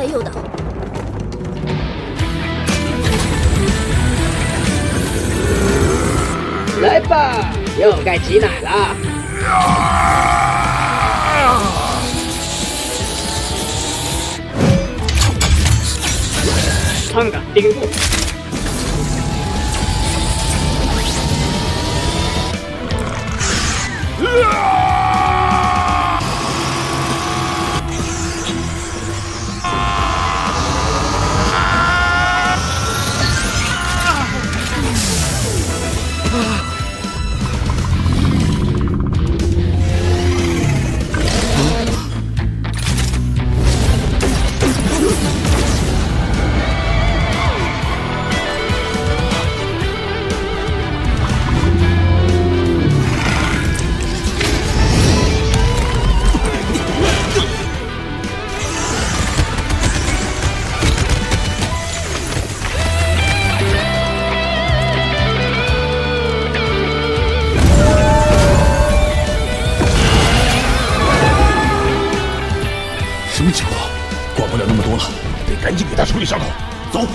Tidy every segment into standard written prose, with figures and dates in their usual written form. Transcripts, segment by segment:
还有的。来吧，又该挤奶了。撑着，顶住。什么情况？管不了那么多了，得赶紧给他处理伤口。走。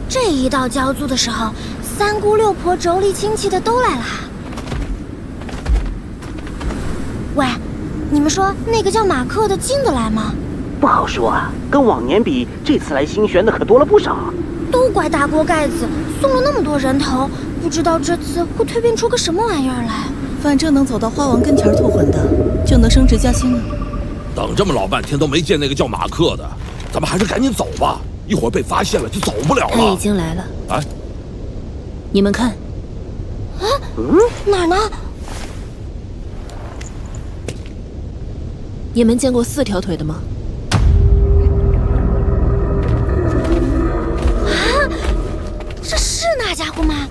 这一到交租的时候，三姑六婆、妯娌亲戚的都来了。喂，你们说那个叫马克的进得来吗？不好说啊，跟往年比，这次来新玄的可多了不少。都怪大锅盖子送了那么多人头，不知道这次会蜕变出个什么玩意儿来。反正能走到花王跟前拓魂的，就能升职加薪了。等这么老半天都没见那个叫马克的，咱们还是赶紧走吧，一会儿被发现了就走不了了。他已经来了。哎，你们看。啊？哪儿呢？你们见过4条腿的吗？啊，这是那家伙吗？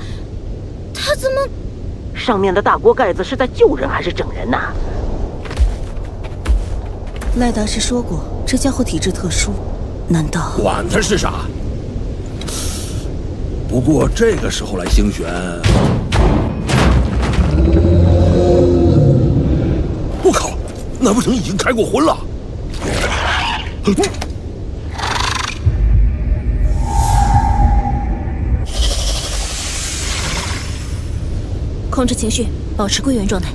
他怎么上面的大锅盖子是在救人还是整人呐？赖大师说过，这家伙体质特殊，难道……管他是啥。不过这个时候来星璇，我靠，难不成已经开过荤了？控制情绪，保持归元状态。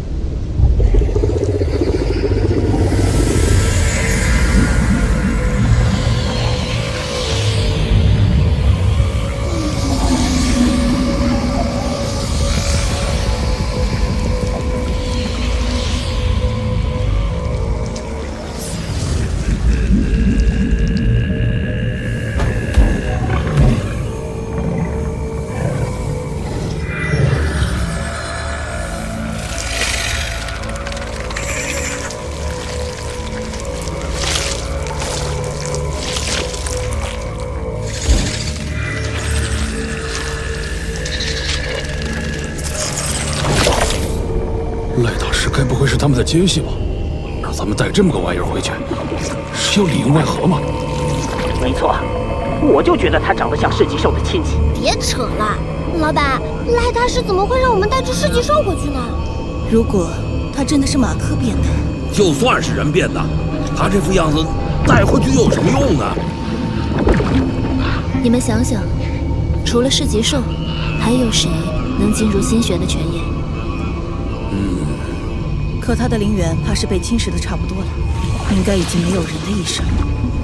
赖大师该不会是他们的奸细吧？让咱们带这么个玩意儿回去，是要里应外合吗？没错，我就觉得他长得像市级兽的亲戚。别扯了，老板，赖大师怎么会让我们带只市级兽回去呢？如果他真的是马克变的，就算是人变的，他这副样子带回去又有什么用呢？你们想想，除了市级兽，还有谁能进入星璇的泉眼？可他的灵元怕是被侵蚀的差不多了，应该已经没有人的意识了。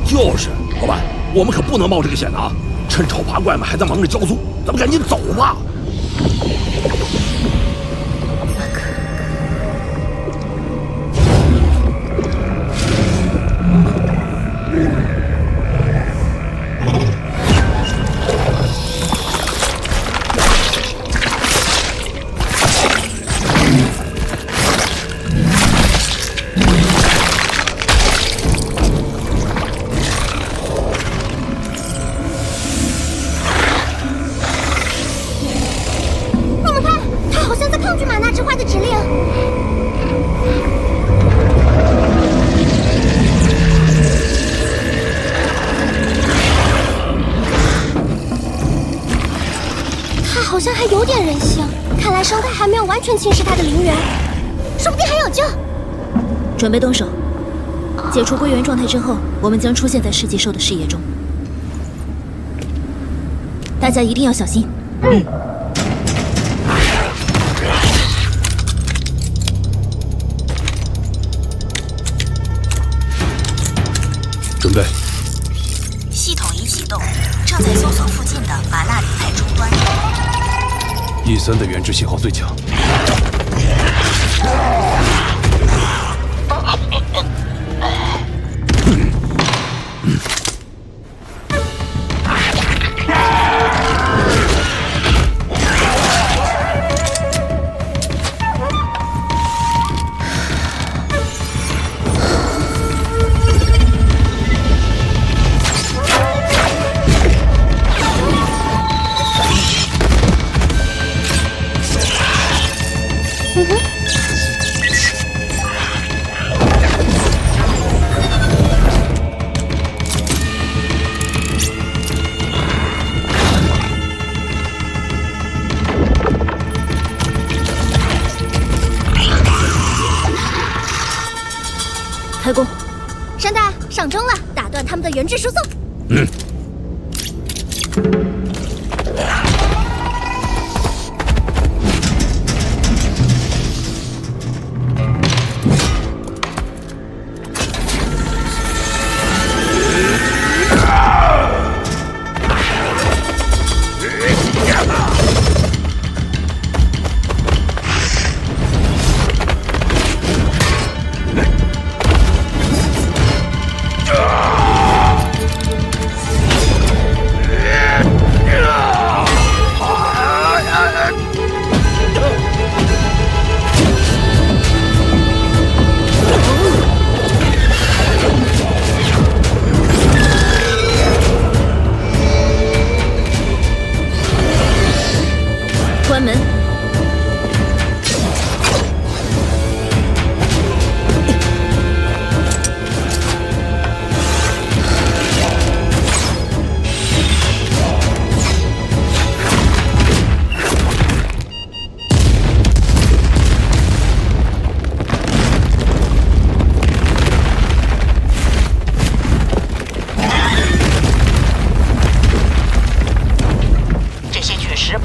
就是，老板，我们可不能冒这个险啊！趁丑八怪们还在忙着交租，咱们赶紧走吧。好像还有点人性，看来生态还没有完全侵蚀他的灵元，说不定还有救。准备动手，解除归元状态之后，我们将出现在市级兽的视野中，大家一定要小心。准备。系统已启动，正在搜索附近的玛纳里派终端。E3的原质信号最强。开工，山大上钟了，打断他们的原质输送。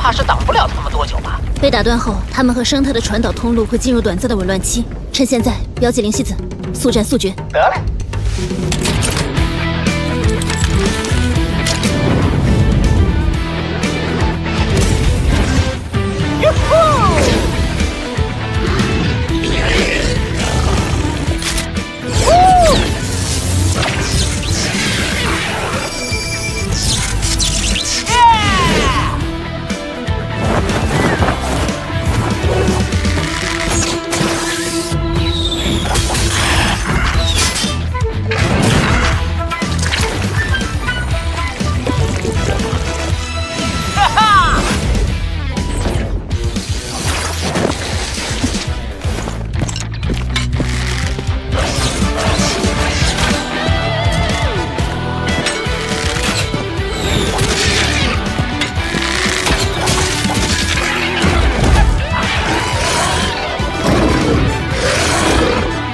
怕是挡不了他们多久吧？被打断后，他们和生态的传导通路会进入短暂的紊乱期。趁现在，标记灵犀子，速战速决。得嘞。哟吼！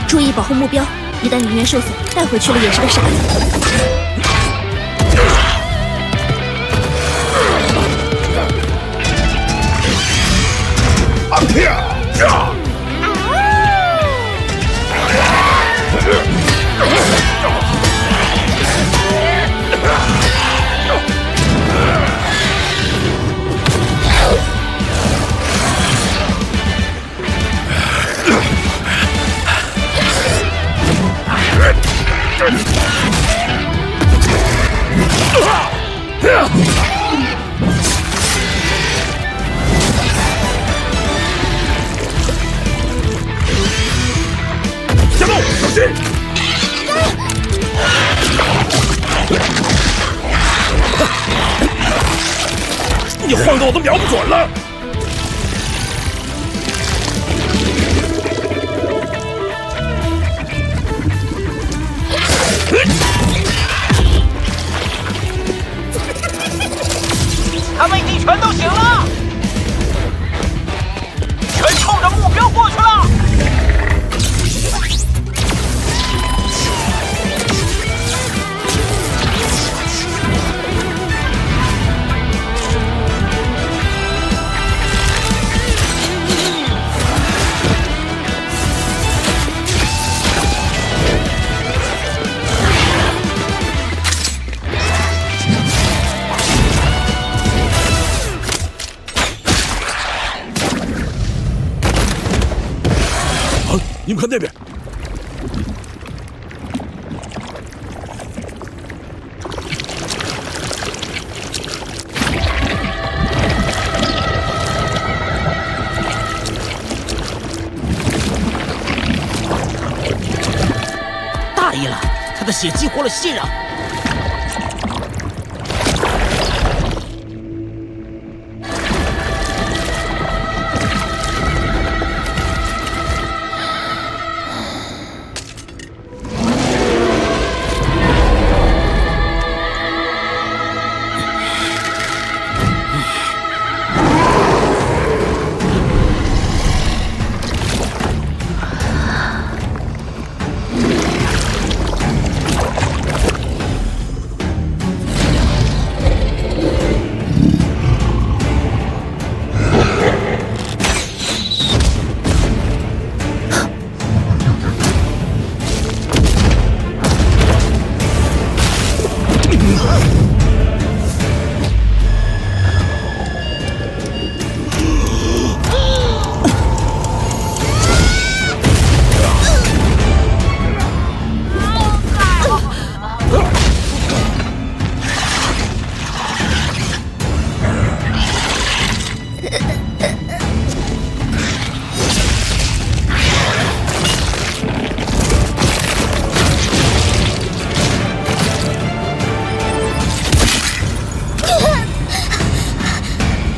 注意保护目标，一旦灵源受损，带回去了也是个傻子。小豆，小心！你晃得我都瞄不准了。他们已经全都醒了，全冲着目标过去了。你们看那边，大意了，他的血激活了息壤。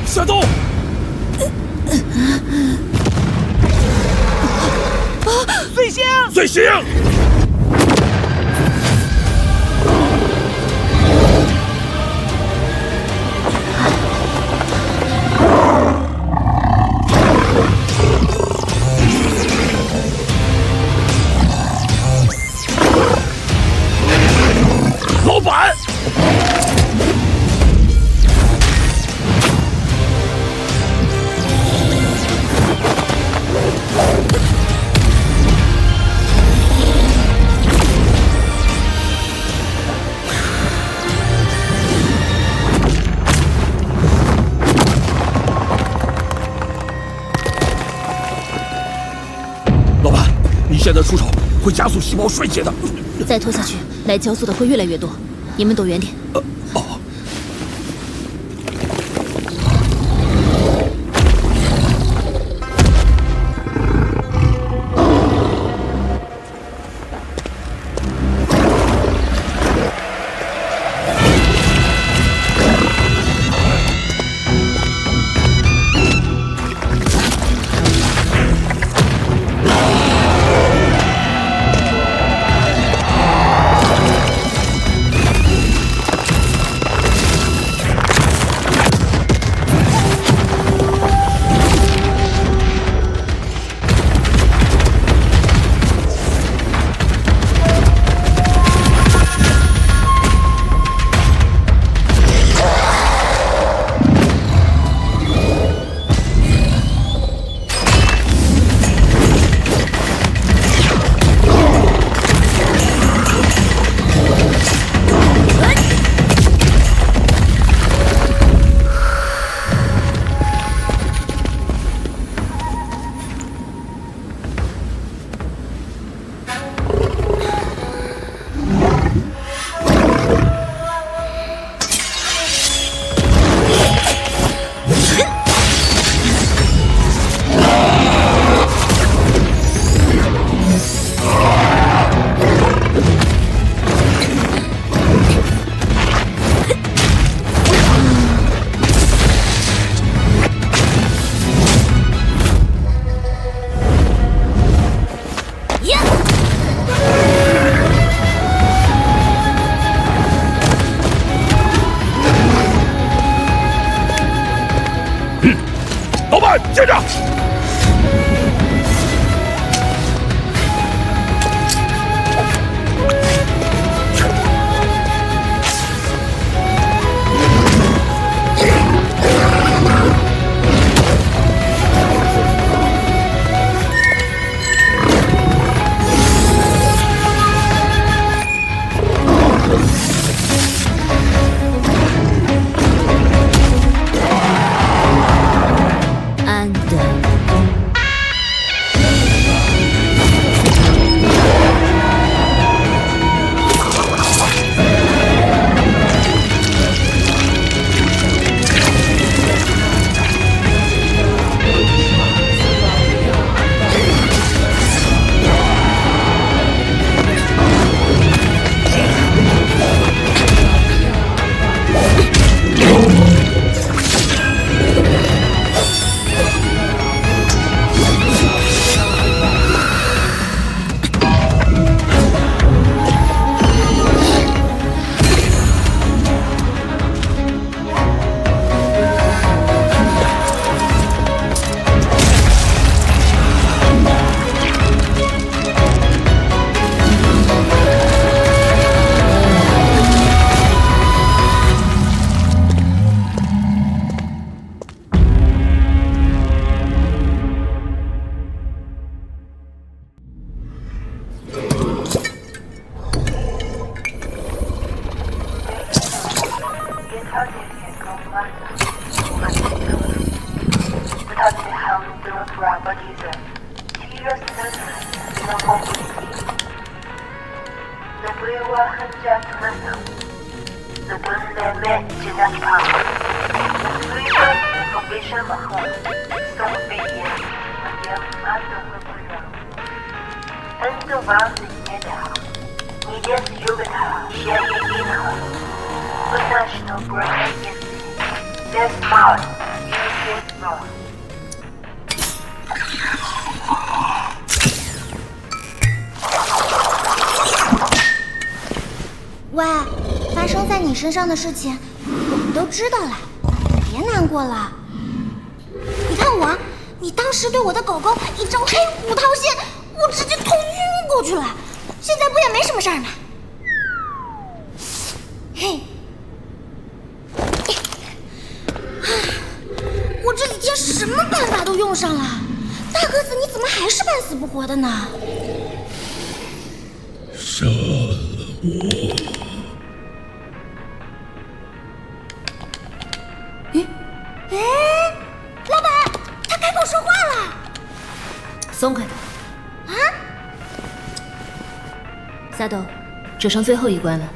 夏冬，碎星，碎星！老板。现在出手会加速细胞衰竭的。再拖下去，来加速的会越来越多。你们躲远点。老板，接着！喂，发生在你身上的事情，我们都知道了，别难过了。你看我，你当时对我的狗狗一招黑虎掏心，我直接痛晕过去了，现在不也没什么事儿吗？嘿，我这几天什么办法都用上了，大个子你怎么还是半死不活的呢？杀了我！哎，老板，他开口说话了。松开他！啊？大豆，只剩最后一关了。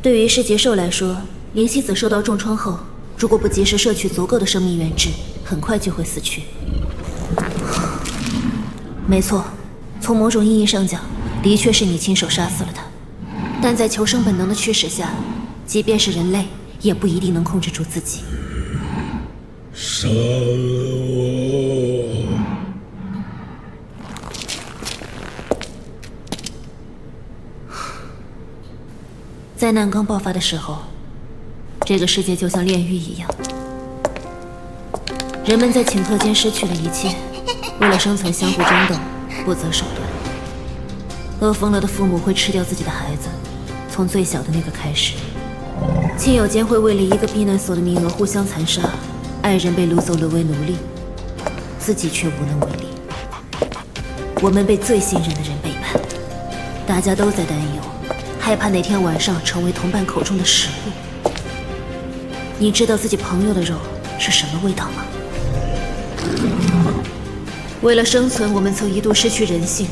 对于噬节兽来说，灵犀子受到重创后，如果不及时摄取足够的生命原质，很快就会死去。没错，从某种意义上讲，的确是你亲手杀死了他。但在求生本能的驱使下，即便是人类，也不一定能控制住自己。杀了我！灾难刚爆发的时候，这个世界就像炼狱一样，人们在顷刻间失去了一切，为了生存相互争斗，不择手段。饿疯了的父母会吃掉自己的孩子，从最小的那个开始。亲友间会为了一个避难所的名额互相残杀，爱人被掳走沦为奴隶，自己却无能为力。我们被最信任的人背叛，大家都在担忧，害怕哪天晚上成为同伴口中的食物。你知道自己朋友的肉是什么味道吗？为了生存，我们曾一度失去人性，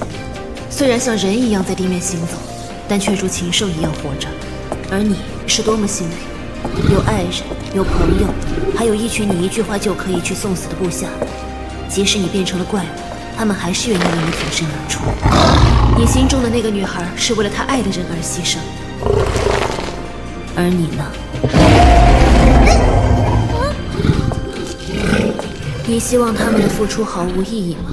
虽然像人一样在地面行走，但却如禽兽一样活着。而你是多么幸运，有爱人，有朋友，还有一群你一句话就可以去送死的部下。即使你变成了怪物，他们还是愿意为你挺身而出。你心中的那个女孩是为了她爱的人而牺牲，而你呢？你希望他们的付出毫无意义吗？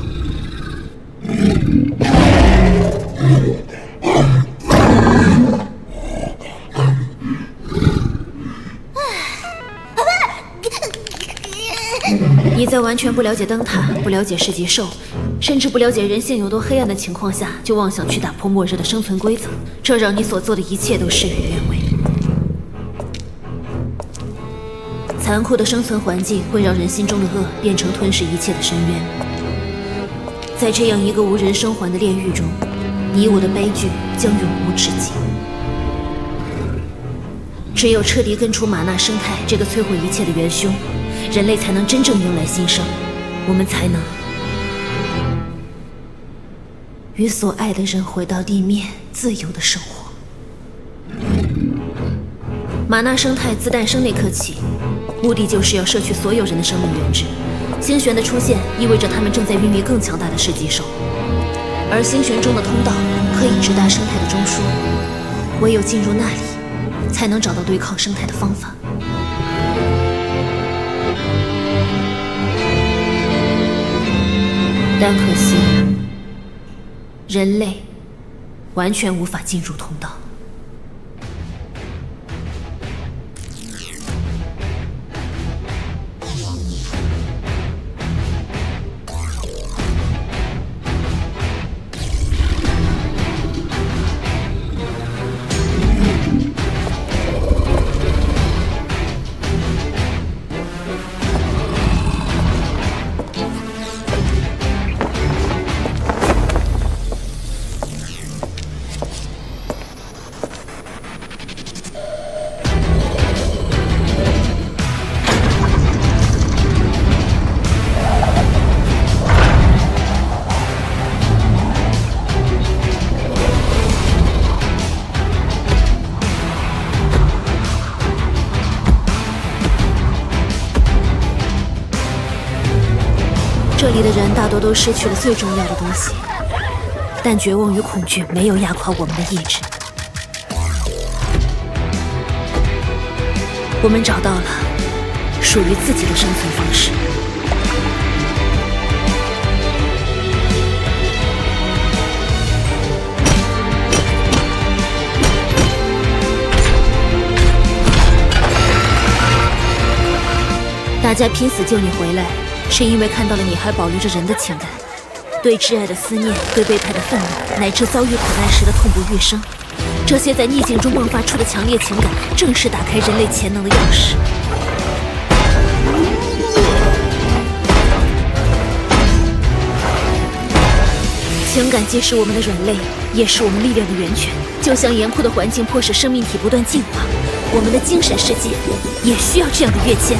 你在完全不了解灯塔、不了解噬节兽，甚至不了解人性有多黑暗的情况下，就妄想去打破末日的生存规则，这让你所做的一切都事与愿违。残酷的生存环境会让人心中的恶变成吞噬一切的深渊。在这样一个无人生还的炼狱中，你我的悲剧将永无止境。只有彻底根除玛纳生态这个摧毁一切的元凶，人类才能真正迎来新生，我们才能与所爱的人回到地面，自由的生活。玛纳生态自诞生那刻起，目的就是要摄取所有人的生命原质。星璇的出现意味着他们正在孕育更强大的噬节兽，而星璇中的通道可以直达生态的中枢，唯有进入那里，才能找到对抗生态的方法。但可惜，人类完全无法进入通道。这里的人大多都失去了最重要的东西，但绝望与恐惧没有压垮我们的意志。我们找到了属于自己的生存方式。大家拼死救你回来，是因为看到了你还保留着人的情感，对挚爱的思念，对背叛的愤怒，乃至遭遇苦难时的痛不欲生。这些在逆境中迸发出的强烈情感，正是打开人类潜能的钥匙。情感既是我们的软肋，也是我们力量的源泉。就像严酷的环境迫使生命体不断进化，我们的精神世界也需要这样的跃迁。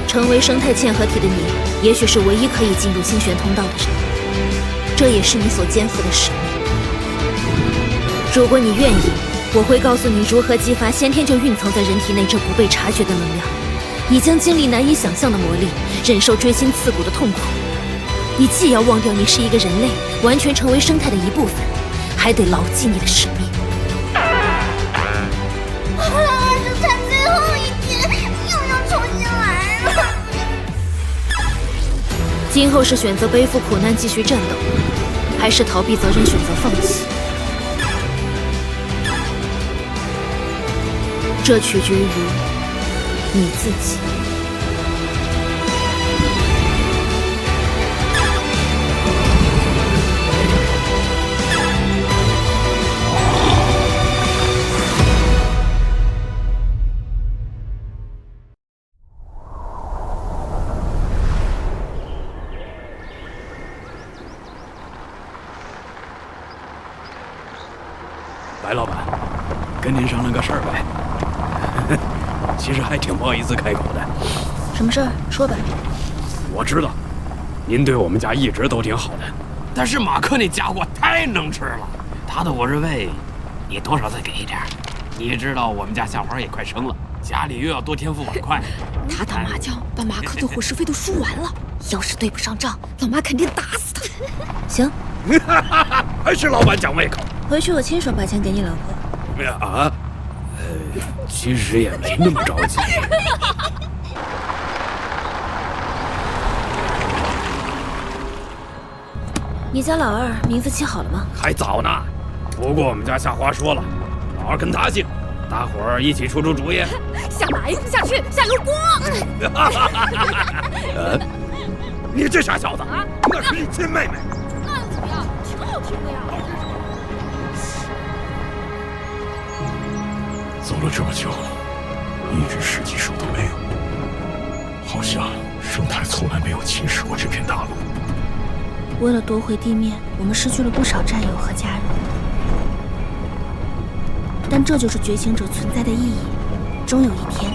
成为生态嵌合体的你，也许是唯一可以进入星旋通道的人，这也是你所肩负的使命。如果你愿意，我会告诉你如何激发先天就蕴藏在人体内这不被察觉的能量，你将经历难以想象的魔力，忍受锥心刺骨的痛苦。你既要忘掉你是一个人类，完全成为生态的一部分，还得牢记你的使命。这才最后一天，又要重新来了。今后是选择背负苦难继续战斗，还是逃避责任选择放弃？这取决于你自己。白老板，跟您商量个事儿呗。其实还挺不好意思开口的。什么事儿？说吧。我知道，您对我们家一直都挺好的，但是马克那家伙太能吃了，他的我这胃，你多少再给一点。你知道我们家小孩也快生了，家里又要多添副碗筷。他打麻将把马克的伙食费都输完了，要是对不上账，老妈肯定打死他。行，还是老板讲胃口。回去我亲手把钱给你老婆。啊，其实也没那么着急。你家老二名字起好了吗？还早呢，不过我们家夏花说了，老二跟他姓，大伙儿一起出主意。下麻用下去，下油锅。你这傻小子，那是你亲妹妹。那又怎么样？挺好听的呀。走了这么久，一只世纪兽都没有，好像生态从来没有侵蚀过这片大陆。为了夺回地面，我们失去了不少战友和家人，但这就是觉醒者存在的意义。终有一天，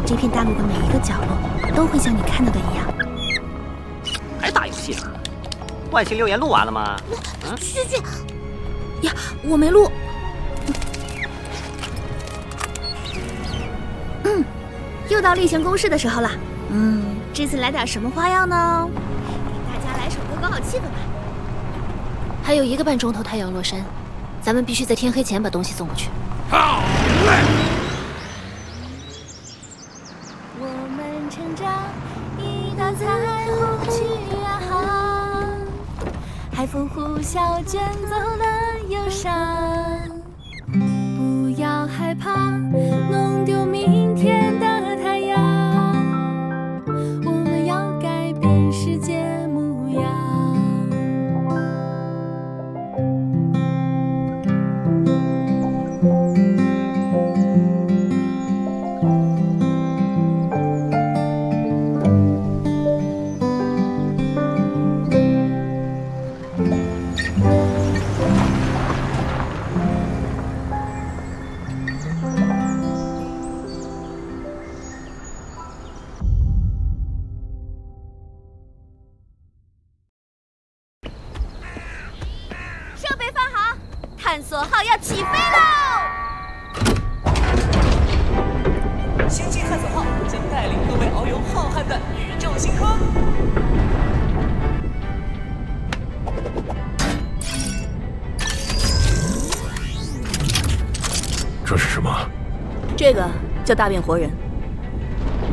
这片大陆的每一个角落都会像你看到的一样。还打游戏呢？万幸留言录完了吗？去呀，我没录。又到例行公事的时候了。这次来点什么花样呢？给大家来首歌搞好气氛吧。还有1个半钟头太阳落山，咱们必须在天黑前把东西送过去。好嘞。我们乘着一道彩虹去远航，海风呼啸卷走了忧伤。不要害怕弄丢明天的太阳，我们要改变世界模样。探索号要起飞喽！星际探索号将带领各位遨游浩瀚的宇宙星空。这是什么？这个叫大变活人。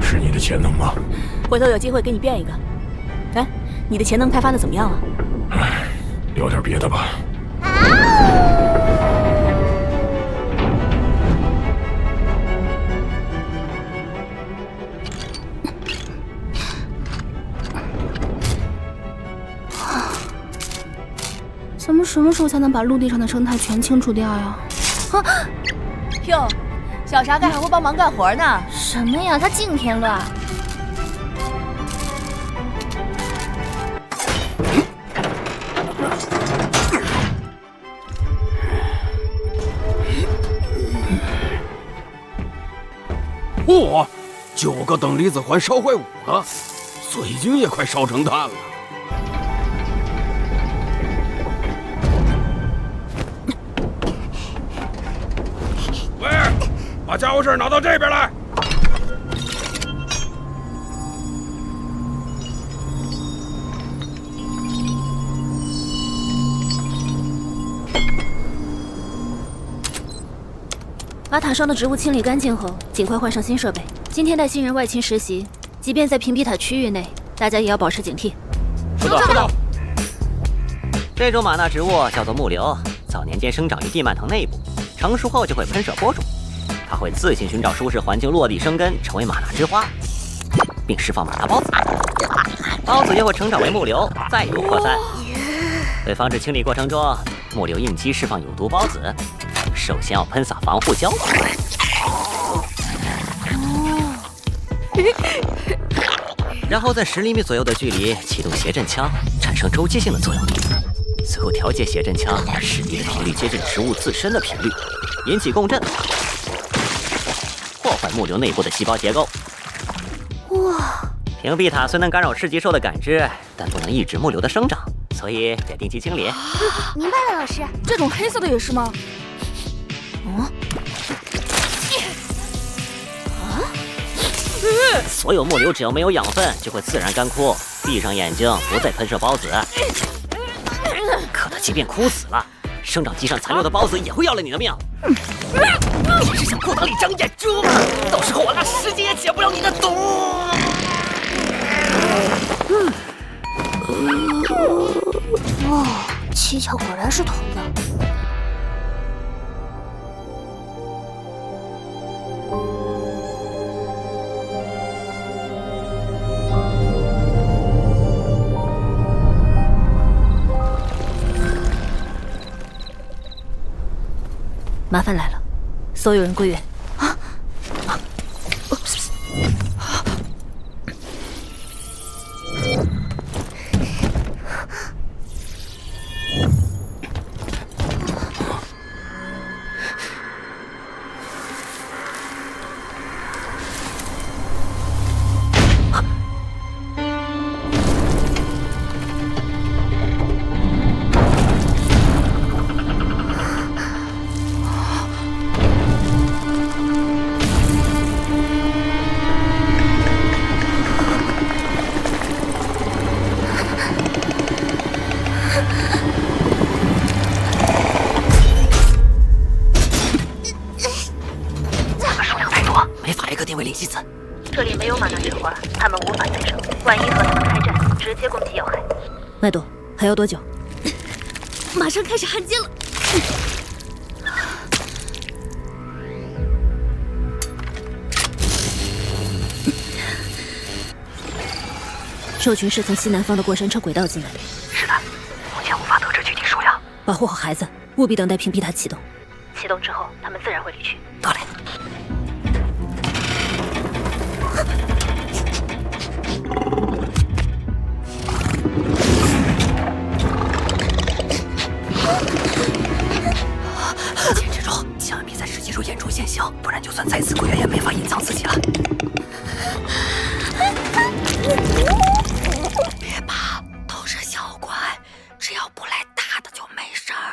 是你的潜能吗？回头有机会给你变一个。哎，你的潜能开发的怎么样了？哎，聊点别的吧。怎咱们什么时候才能把陆地上的生态全清除掉呀？啊！哟，小沙盖还会帮忙干活呢。什么呀？他净添乱。嚯，9个等离子环烧坏5个，水晶也快烧成炭了。喂，把家伙事拿到这边来。把塔上的植物清理干净后，尽快换上新设备。今天带新人外勤实习，即便在屏蔽塔区域内，大家也要保持警惕。知道。这种玛纳植物叫做木流，早年间生长于地幔藤内部，成熟后就会喷射播种。它会自行寻找舒适环境，落地生根，成为玛纳之花，并释放玛纳孢子。孢子又会成长为木流，再度扩散。为防止清理过程中木流应激释放有毒孢子，首先要喷洒防护胶。然后在10厘米左右的距离启动谐振枪，产生周期性的作用力。随后调节谐振枪使力的频率接近植物自身的频率，引起共振，破坏木流内部的细胞结构。哇！屏蔽塔虽能干扰市级兽的感知，但不能抑制木流的生长，所以得定期清理。明白了，老师。这种黑色的也是吗？所有木流只要没有养分，就会自然干枯。闭上眼睛，不再喷射孢子。可它即便枯死了，生长基上残留的孢子也会要了你的命。你是想裤裆里长眼珠吗？到时候我拉10斤也解不了你的毒。哇，七巧果然是铜的。麻烦来了，所有人归位。这里没有玛纳之花，他们无法再生。万一和他们开战，直接攻击要害。麦朵，还要多久？马上开始焊接了。兽群是从西南方的过山车轨道进来。是的，目前无法得知具体数量。保护好孩子，务必等待屏蔽塔启动。启动之后，他们自然会离去。到嘞。坚持住，千万别在实际兽眼中现形，不然就算再次归元也没法隐藏自己了。别怕，都是小怪，只要不来大的就没事儿。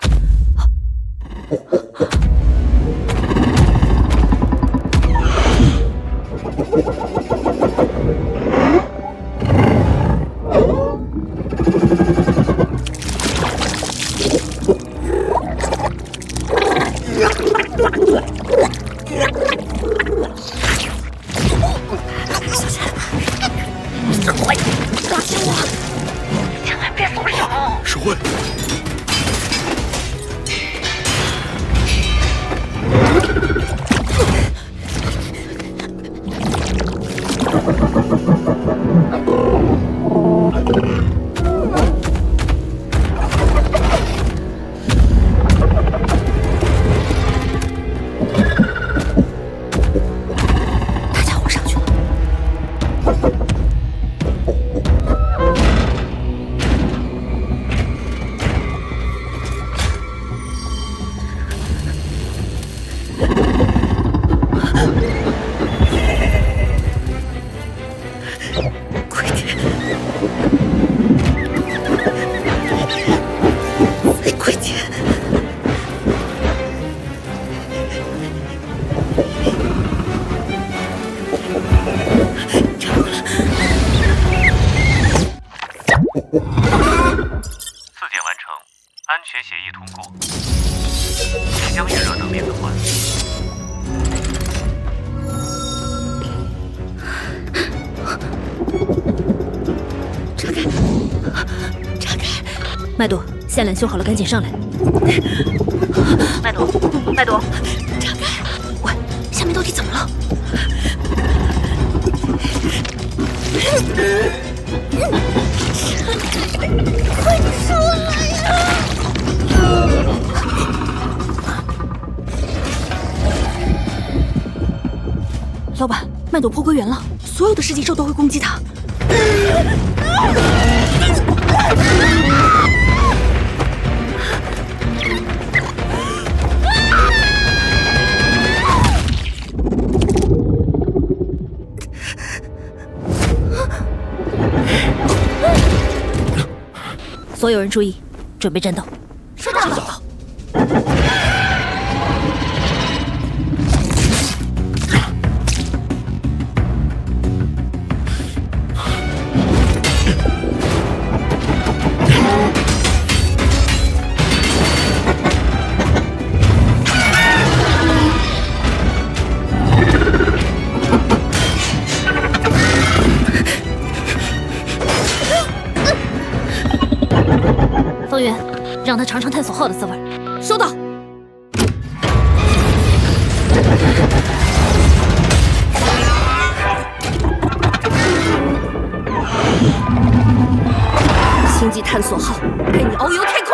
件完成，安全协议通过，即将预热等电子化。炸开！麦朵，线缆修好了，赶紧上来。麦朵，麦朵，炸开！喂，下面到底怎么了？快出来呀！老板，麦朵破归元了，所有的世纪兽都会攻击他。所有人注意，准备战斗。是的。风源，让他尝尝探索号的滋味。收到。星际探索号，陪你遨游太空。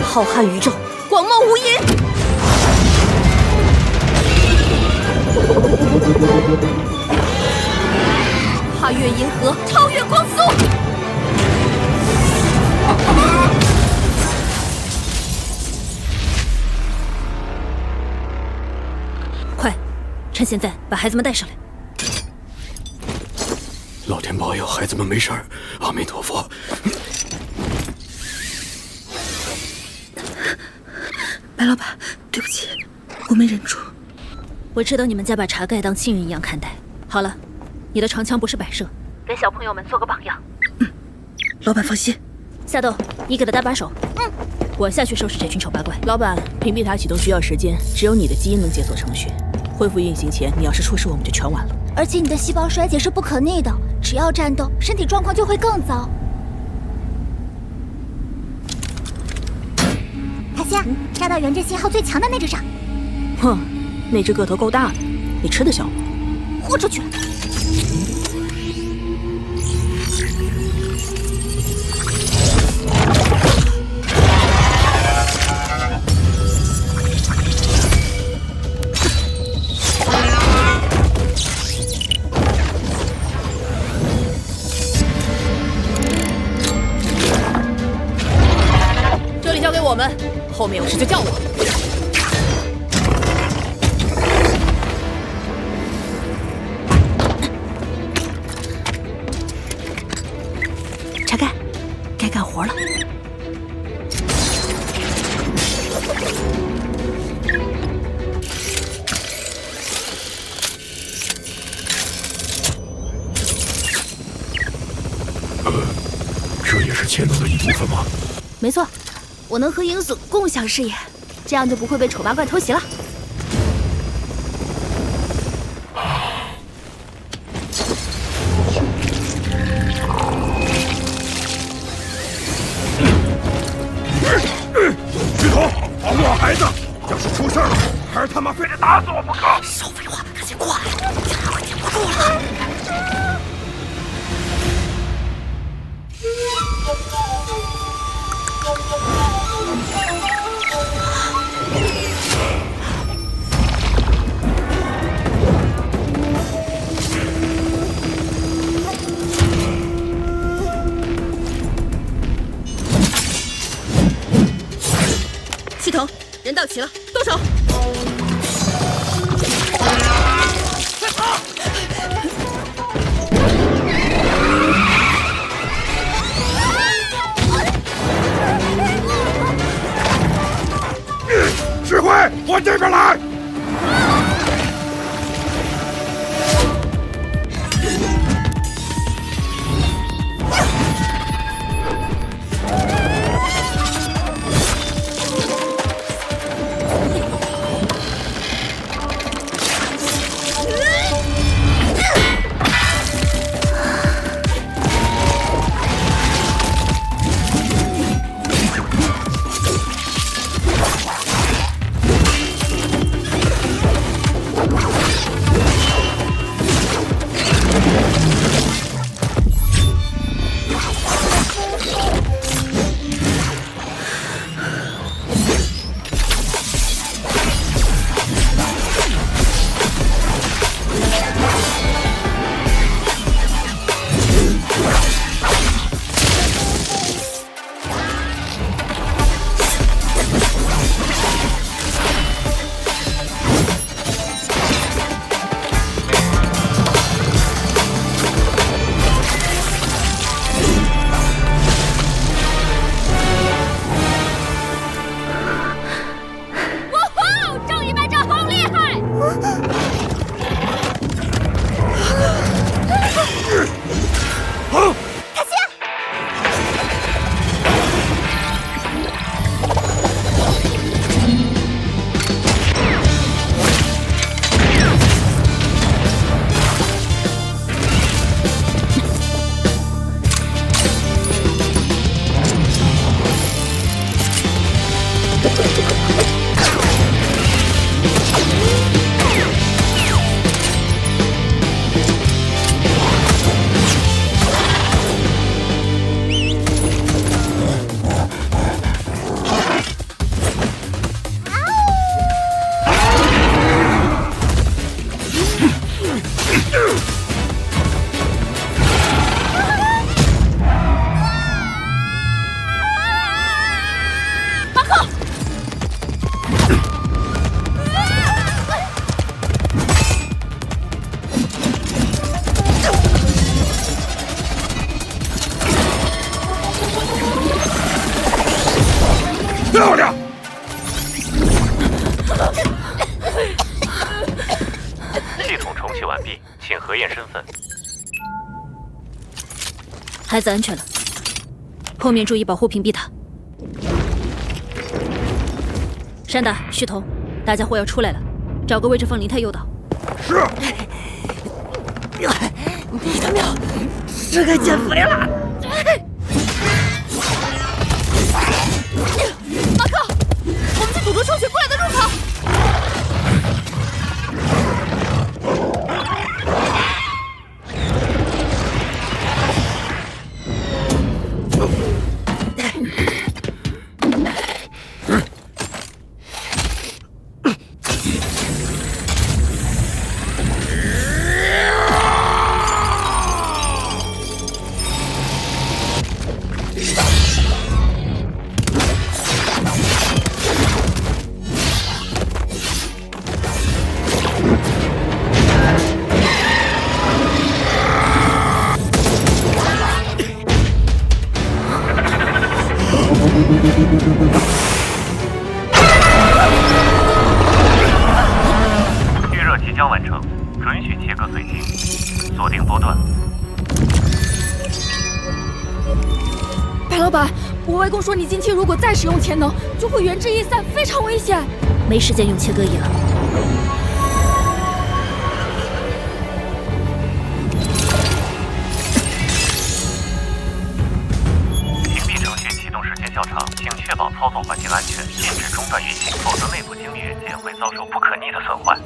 浩瀚宇宙，广袤无垠。跨越银河，超越光速。快，趁现在把孩子们带上来。老天保佑，孩子们没事儿，阿弥陀佛。白老板，对不起，我没忍住。我知道你们家把茶盖当亲人一样看待。好了，你的长枪不是摆设，给小朋友们做个榜样。老板放心。夏豆，你给他搭把手。我下去收拾这群丑八怪。老板，屏蔽塔启动需要时间，只有你的基因能解锁程序。恢复运行前，你要是出事，我们就全完了。而且你的细胞衰竭是不可逆的，只要战斗，身体状况就会更糟。塔西亚，炸到原振信号最强的那只上。哼，那只个头够大的，你吃得消吗？豁出去！这里交给我们，后面有事就叫我。茶盖，该干活了。这也是潜能的一部分吗？没错，我能和影子共享视野，这样就不会被丑八怪偷袭了。巨头，保护好孩子！要是出事了，还是他妈非得打死我不可！少废话，赶紧过来，这样会顶不住了。系统，人到齐了，动手！快跑！我这边来！漂亮！系统重启完毕，请核验身份。孩子安全了，后面注意保护屏蔽塔。山达、旭彤，大家伙要出来了，找个位置放灵态诱导。是。你他喵是该减肥了！马克，我们去堵住抽取过来的入口。预热即将完成，准许切割最近，锁定波段。白老板，我外公说你近期如果再使用潜能，就会元智一散，非常危险。没时间用切割仪了。屏蔽程序启动时间较长，请确保操作环境安全，禁止中断运行，否则内部精密元件会遭受不可逆的损坏。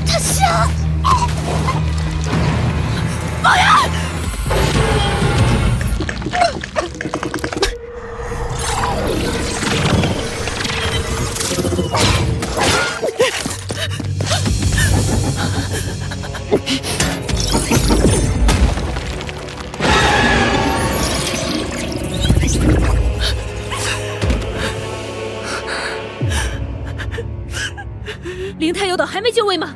他想放人！灵太有岛还没就位吗？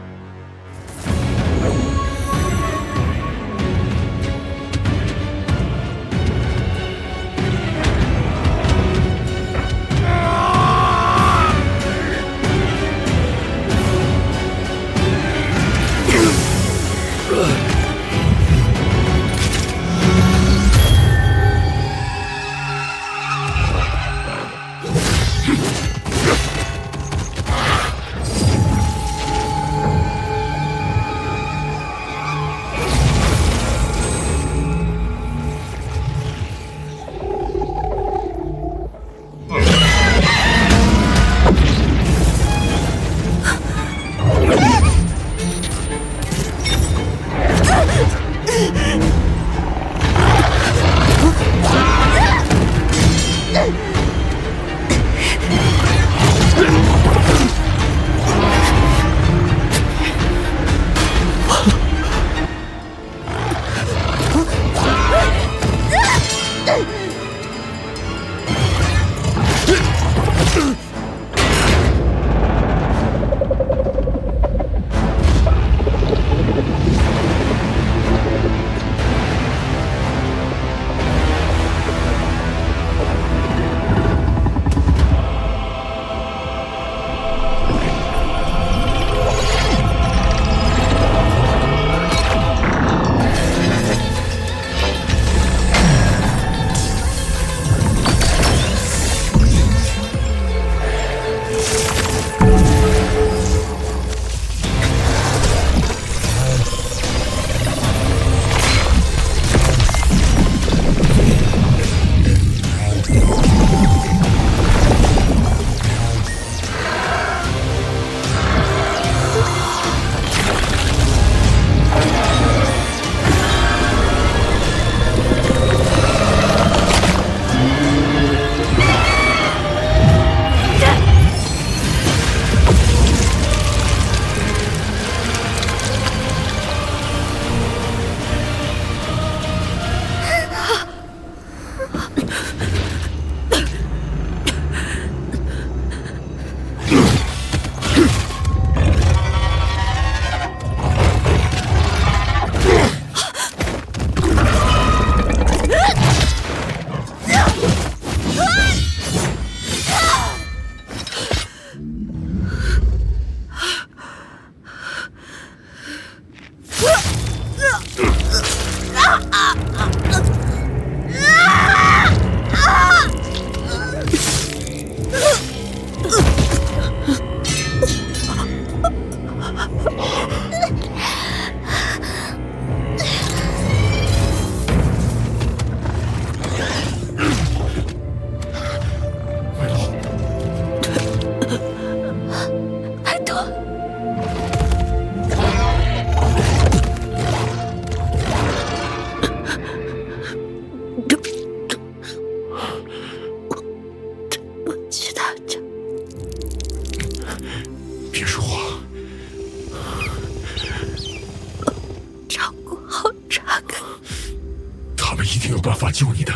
救你的。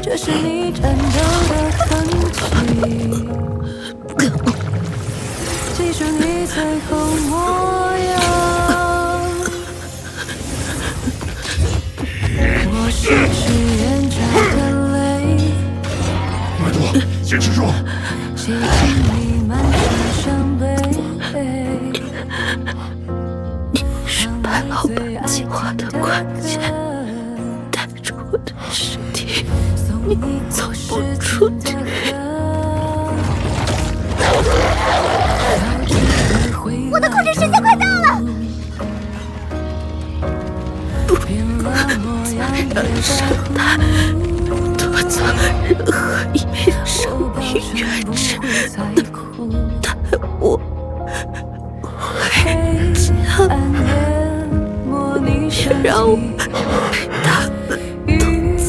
这是你战斗的痕迹，记住你最后模样。我失去眼角的泪，麦多，坚持住！洗净你满身伤悲。你是白老板计划的关键，带着我的尸体，你走不出去。我的控制时间快到了！不能让生态躲藏任何一片生命原质，但我会将让我被他们偷走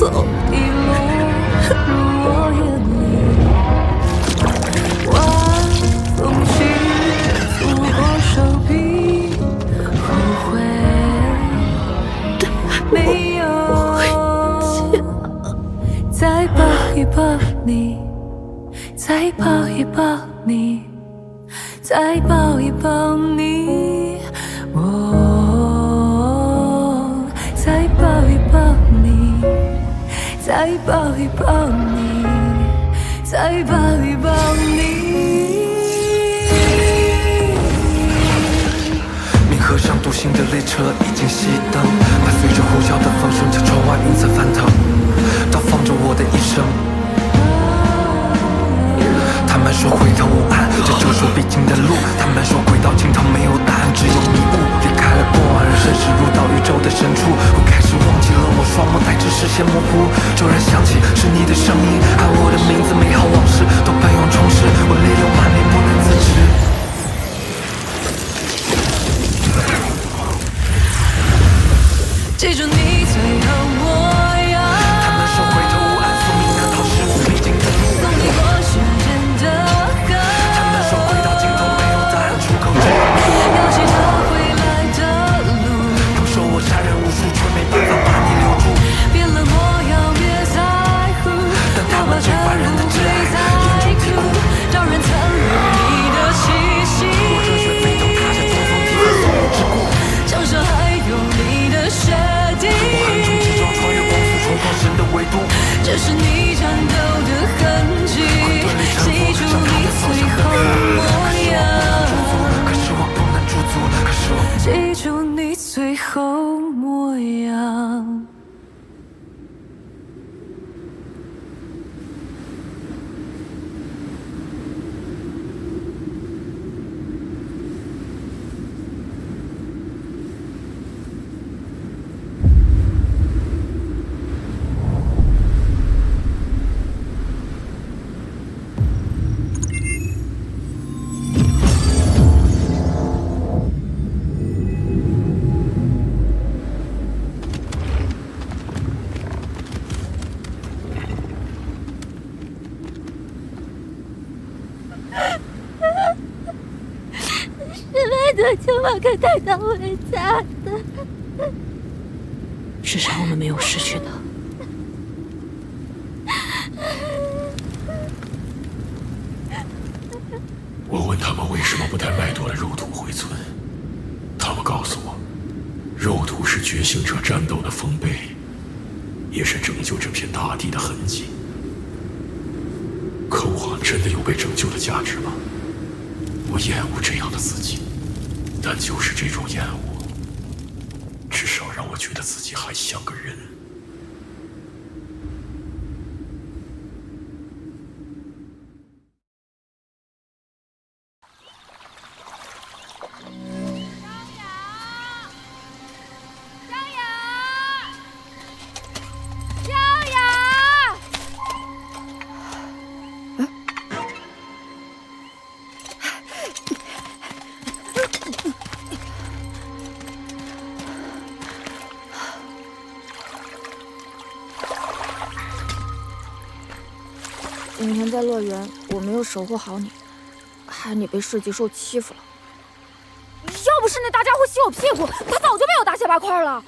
抱你，再抱一抱你，再抱一抱你，哦，再抱一抱你，再抱一抱你，再抱一抱你。冥河上独行的列车已经熄灯，伴随着呼啸的风声，将窗外云层翻腾，倒放着我的一生。他们说回头无岸，这就是必经的路。他们说轨道尽头没有答案，只有迷雾。离开了过往人生，驶入到宇宙的深处。我开始忘记了我双目带着视线模糊，骤然想起是你的声音，喊我的名字，美好往事都奔涌充实，我泪流满面不能自制。记住你最后模样。他们说回头无岸，宿命难逃是我必经的路。风里过时间的河。他们说轨道尽头没有答案，出口只有迷雾。要记得回来的路。他们说我杀人无数，却没办法把你留住。别冷漠，要别在乎。但他们最烦人的挚爱，眼中低谷，让人参与你的气息。我热血沸腾，踏着东风地和所有之故。墙上还有你的血滴。我横冲直撞，穿越光速，冲破神的维度。这是你战斗的痕迹，记住你最后模样。可是我不能驻足，可是我记住你最后模样。就把他带到回家的。至少我们没有失去他。我问他们为什么不带麦朵的肉土回村，他们告诉我，肉土是觉醒者战斗的丰碑，也是拯救这片大地的痕迹。可我真的有被拯救的价值吗？我厌恶这样的自己。但就是这种厌恶，至少让我觉得自己还像个人。今天在乐园，我没有守护好你，害你被市级兽欺负了。要不是那大家伙洗我屁股，他早就被我大卸八块了。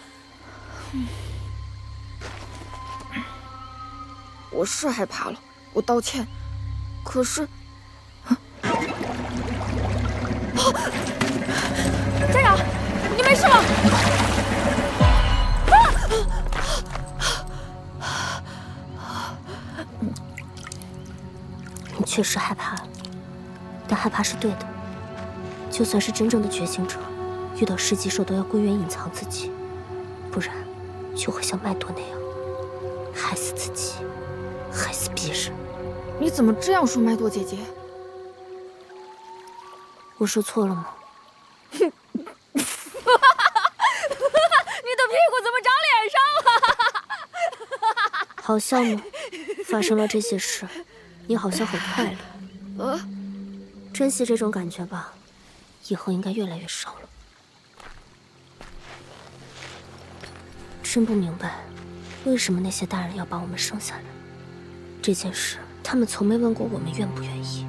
我是害怕了，我道歉。可是，家长，你没事吗？你确实害怕了，但害怕是对的。就算是真正的觉醒者，遇到市级兽都要归元隐藏自己，不然就会像麦朵那样害死自己，害死别人。你怎么这样说麦朵姐姐？我说错了吗？你的屁股怎么长脸上了？好笑吗？发生了这些事，你好像很快乐。珍惜这种感觉吧，以后应该越来越少了。真不明白，为什么那些大人要把我们生下来？这件事，他们从没问过我们愿不愿意。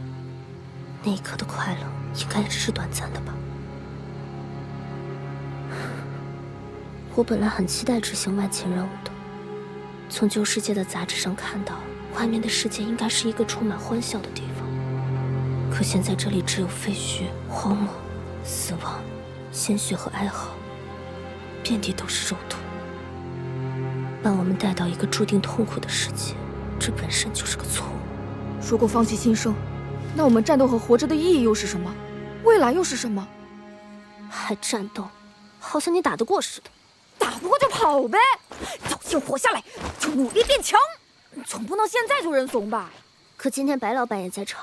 那一刻的快乐，应该只是短暂的吧。我本来很期待执行外勤任务的，从旧世界的杂志上看到，外面的世界应该是一个充满欢笑的地方，可现在这里只有废墟、荒漠、死亡、鲜血和哀嚎，遍地都是肉土。把我们带到一个注定痛苦的世界，这本身就是个错误。如果放弃新生，那我们战斗和活着的意义又是什么？未来又是什么？还战斗？好像你打得过似的。打不过就跑呗，侥幸活下来就努力变强，总不能现在就认怂吧？可今天白老板也在场，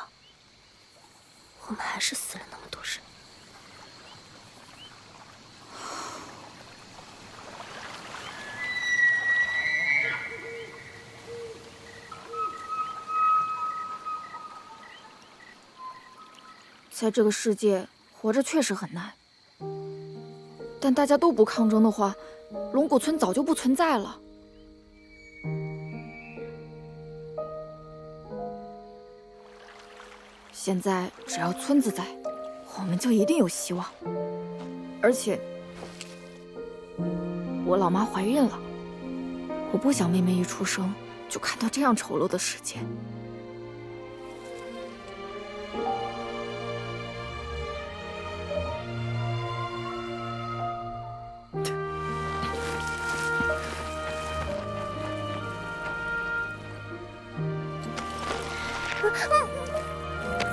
我们还是死了那么多人。在这个世界活着确实很难，但大家都不抗争的话，龙骨村早就不存在了。现在只要村子在，我们就一定有希望。而且，我老妈怀孕了，我不想妹妹一出生就看到这样丑陋的世界。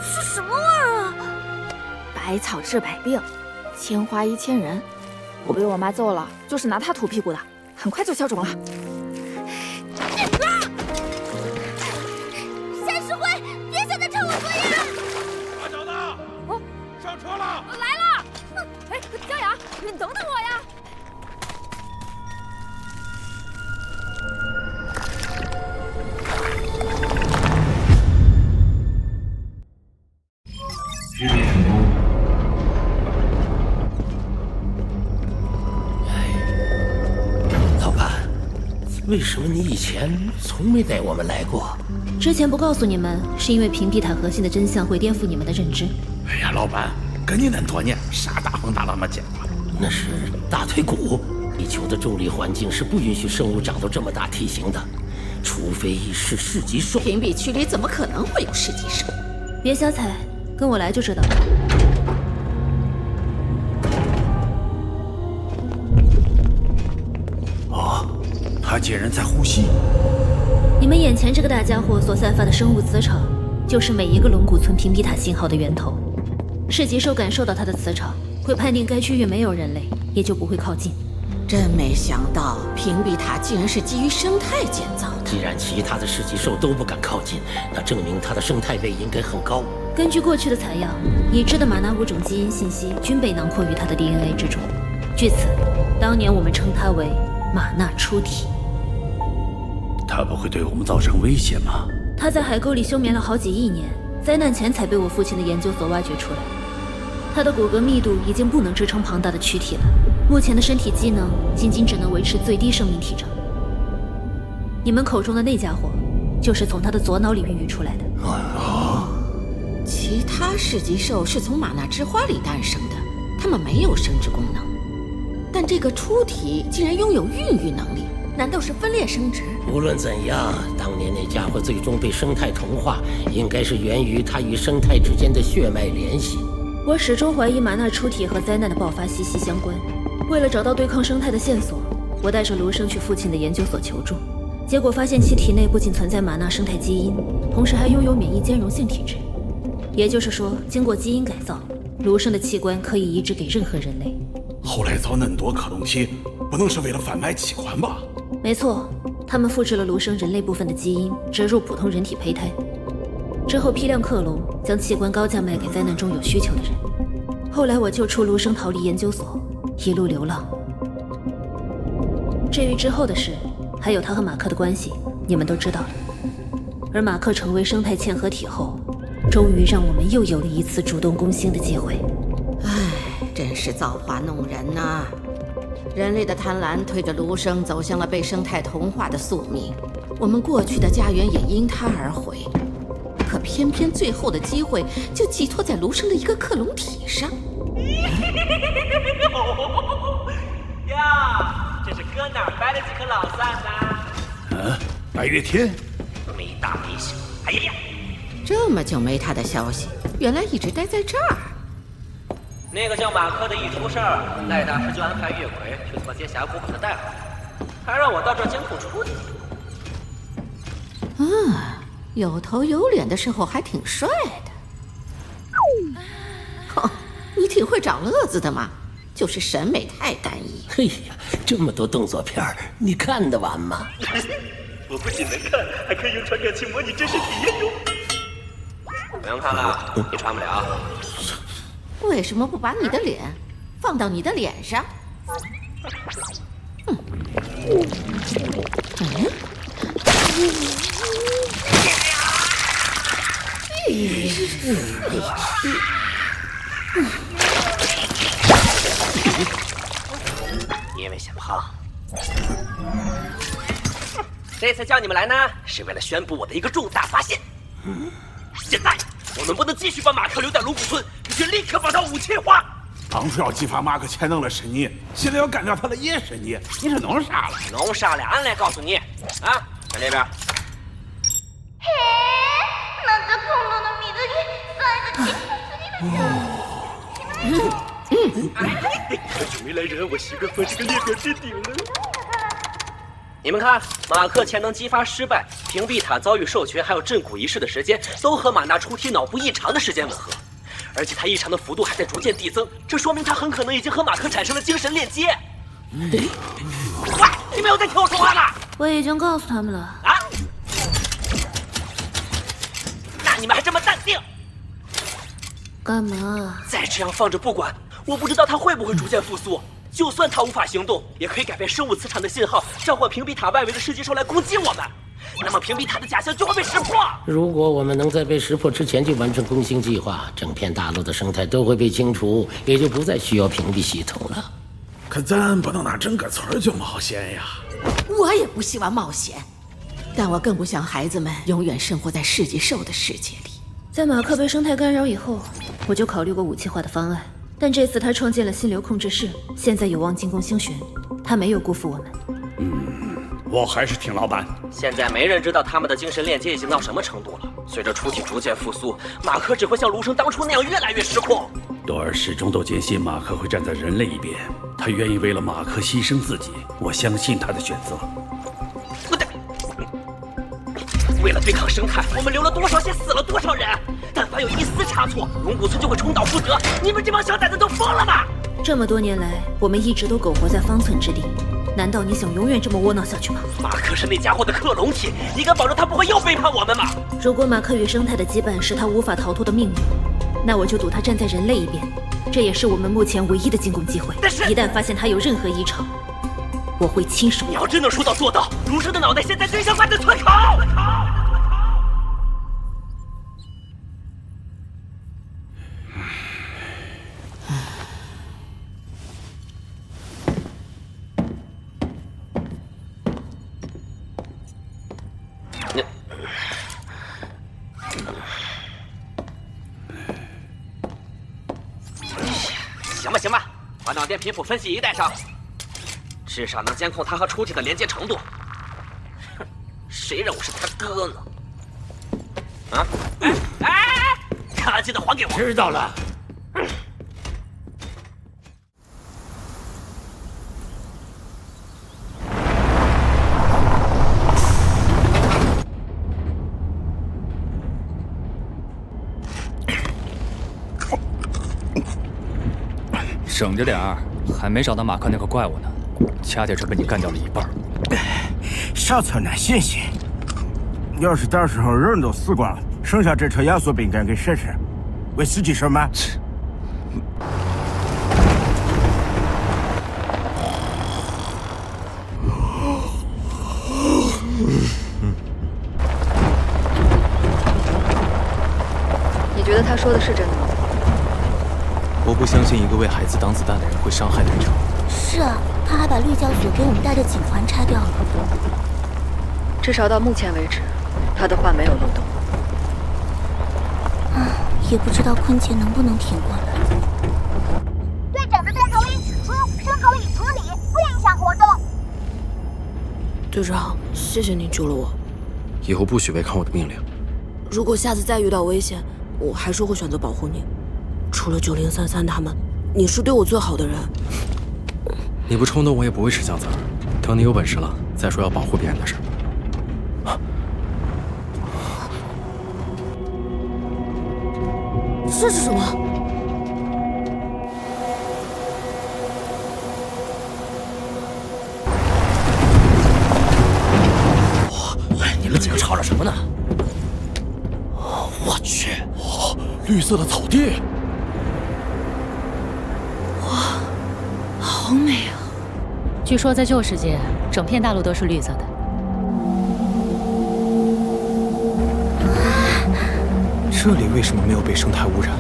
是什么味儿啊？百草治百病，千花医千人。我被我妈揍了，就是拿它涂屁股的，很快就消肿了。夏世辉，别想再趁我作业！大小子，哦，上车了！来了！哎，佳雅，你等等我呀！识别成功。老板，为什么你以前从没带我们来过？之前不告诉你们，是因为屏蔽塔核心的真相会颠覆你们的认知。哎呀，老板，跟你恁多年，啥大风大浪没见过？那是大腿骨。地球的重力环境是不允许生物长到这么大体型的，除非是市级兽。屏蔽区里怎么可能会有市级兽？别瞎猜，跟我来就知道了。哦，他竟然在呼吸！你们眼前这个大家伙所散发的生物磁场，就是每一个龙骨村屏蔽塔信号的源头。市级兽感受到它的磁场，会判定该区域没有人类，也就不会靠近。真没想到，屏蔽塔竟然是基于生态建造的。既然其他的市级兽都不敢靠近，那证明它的生态位应该很高。根据过去的采样，已知的玛纳5种基因信息均被囊括于它的 DNA 之中。据此，当年我们称它为玛纳出体。它不会对我们造成威胁吗？它在海沟里休眠了好几亿年，灾难前才被我父亲的研究所挖掘出来。它的骨骼密度已经不能支撑庞大的躯体了，目前的身体机能仅只能维持最低生命体征。你们口中的那家伙，就是从他的左脑里孕育出来的。其他市级兽是从玛纳之花里诞生的，它们没有生殖功能，但这个出体竟然拥有孕育能力，难道是分裂生殖？无论怎样，当年那家伙最终被生态同化，应该是源于它与生态之间的血脉联系。我始终怀疑玛纳出体和灾难的爆发息息相关。为了找到对抗生态的线索，我带着卢生去父亲的研究所求助，结果发现其体内不仅存在玛纳生态基因，同时还拥有免疫兼容性体质。也就是说，经过基因改造，卢生的器官可以移植给任何人类。后来造恁多克隆体，不能是为了贩卖器官吧？没错，他们复制了卢生人类部分的基因，植入普通人体胚胎，之后批量克隆，将器官高价卖给灾难中有需求的人。后来我救出卢生，逃离研究所，一路流浪。至于之后的事，还有他和马克的关系，你们都知道了。而马克成为生态嵌合体后，终于让我们又有了一次主动攻心的机会。唉，真是造化弄人呐！人类的贪婪推着卢生走向了被生态同化的宿命，我们过去的家园也因他而毁。可偏偏最后的机会就寄托在卢生的一个克隆体上。呀，这是搁哪儿掰了几颗老蒜呢？白月天，你大迷信。哎呀呀！这么久没他的消息，原来一直待在这儿。那个叫马克的一出事儿，赖大师就安排月葵去侧接峡谷把他带回来，还让我到这监控处理。有头有脸的时候还挺帅的。哦，你挺会找乐子的嘛，就是审美太单一。哎呀，这么多动作片儿，你看得完吗？我不仅能看，还可以用传感器模拟真实体验哟。不用看了，你穿不了。为什么不把你的脸放到你的脸上？因为显胖。这次叫你们来呢，是为了宣布我的一个重大发现。现在我们不能继续把马克留在龙骨村，必须立刻把他武器化。当初要激发马克潜能的是你，现在要干掉他的也是你，你是弄啥了？弄啥了？俺来告诉你啊，在这边。嘿，那这恐龙的鼻子里塞着好久没来人，我习惯放这个列表置顶了。你们看，马克潜能激发失败、屏蔽塔遭遇授权，还有震骨仪式的时间，都和马纳出体脑部异常的时间吻合，而且他异常的幅度还在逐渐递增，这说明他很可能已经和马克产生了精神链接。喂，你们有在听我说话吗？我已经告诉他们了。啊？那你们还这么淡定？干嘛？再这样放着不管，我不知道他会不会逐渐复苏。就算他无法行动，也可以改变生物磁场的信号，召唤屏蔽塔外围的噬击兽来攻击我们。那么屏蔽塔的假象就会被识破。如果我们能在被识破之前就完成攻星计划，整片大陆的生态都会被清除，也就不再需要屏蔽系统了。可咱不能拿整个村就冒险呀！我也不希望冒险，但我更不想孩子们永远生活在噬击兽的世界里。在马克被生态干扰以后，我就考虑过武器化的方案。但这次他创建了心流控制室，现在有望进攻星巡。他没有辜负我们。我还是听老板。现在没人知道他们的精神链接已经到什么程度了。随着出体逐渐复苏，马克只会像卢生当初那样越来越失控。多尔始终都坚信马克会站在人类一边，他愿意为了马克牺牲自己。我相信他的选择。不对，为了对抗生态，我们流了多少血，死了多少人。但凡有一丝差错，龙骨村就会重蹈覆辙。你们这帮小崽子都疯了吗？这么多年来，我们一直都苟活在方寸之地。难道你想永远这么窝囊下去吗？马克是那家伙的克隆体，你敢保证他不会又背叛我们吗？如果马克与生态的羁绊是他无法逃脱的命运，那我就赌他站在人类一边。这也是我们目前唯一的进攻机会。但是，一旦发现他有任何异常，我会亲手。你要真能说到做到，卢生的脑袋现在就想把他吞口。行吧，把脑电频谱分析仪带上，至少能监控他和出体的连接程度。哼，谁让我是他哥呢？啊！哎！卡记得还给我！知道了。省着点儿，还没找到马克那个怪物呢，掐点就被你干掉了一半。少操那信息，要是到时候人都死光了，剩下这车压缩饼干给谁吃？为司机说吗？你觉得他说的是真的吗？我不相信一个为孩子挡子弹的人会伤害男主。是啊，他还把绿教所给我们带的警环拆掉了。至少到目前为止，他的话没有漏洞。也不知道坤姐能不能挺过来。队长的参考令指出，声口已处理，不影响活动。队长，谢谢您救了我。以后不许违抗我的命令。如果下次再遇到危险，我还是会选择保护你。除了9033他们，你是对我最好的人。你不冲动，我也不会吃酱子儿。等你有本事了，再说要保护别人的事儿。这是什么？你们几个吵吵什么呢？我去，绿色的草地，哇，好美啊！据说在旧世界，整片大陆都是绿色的。这里为什么没有被生态污染？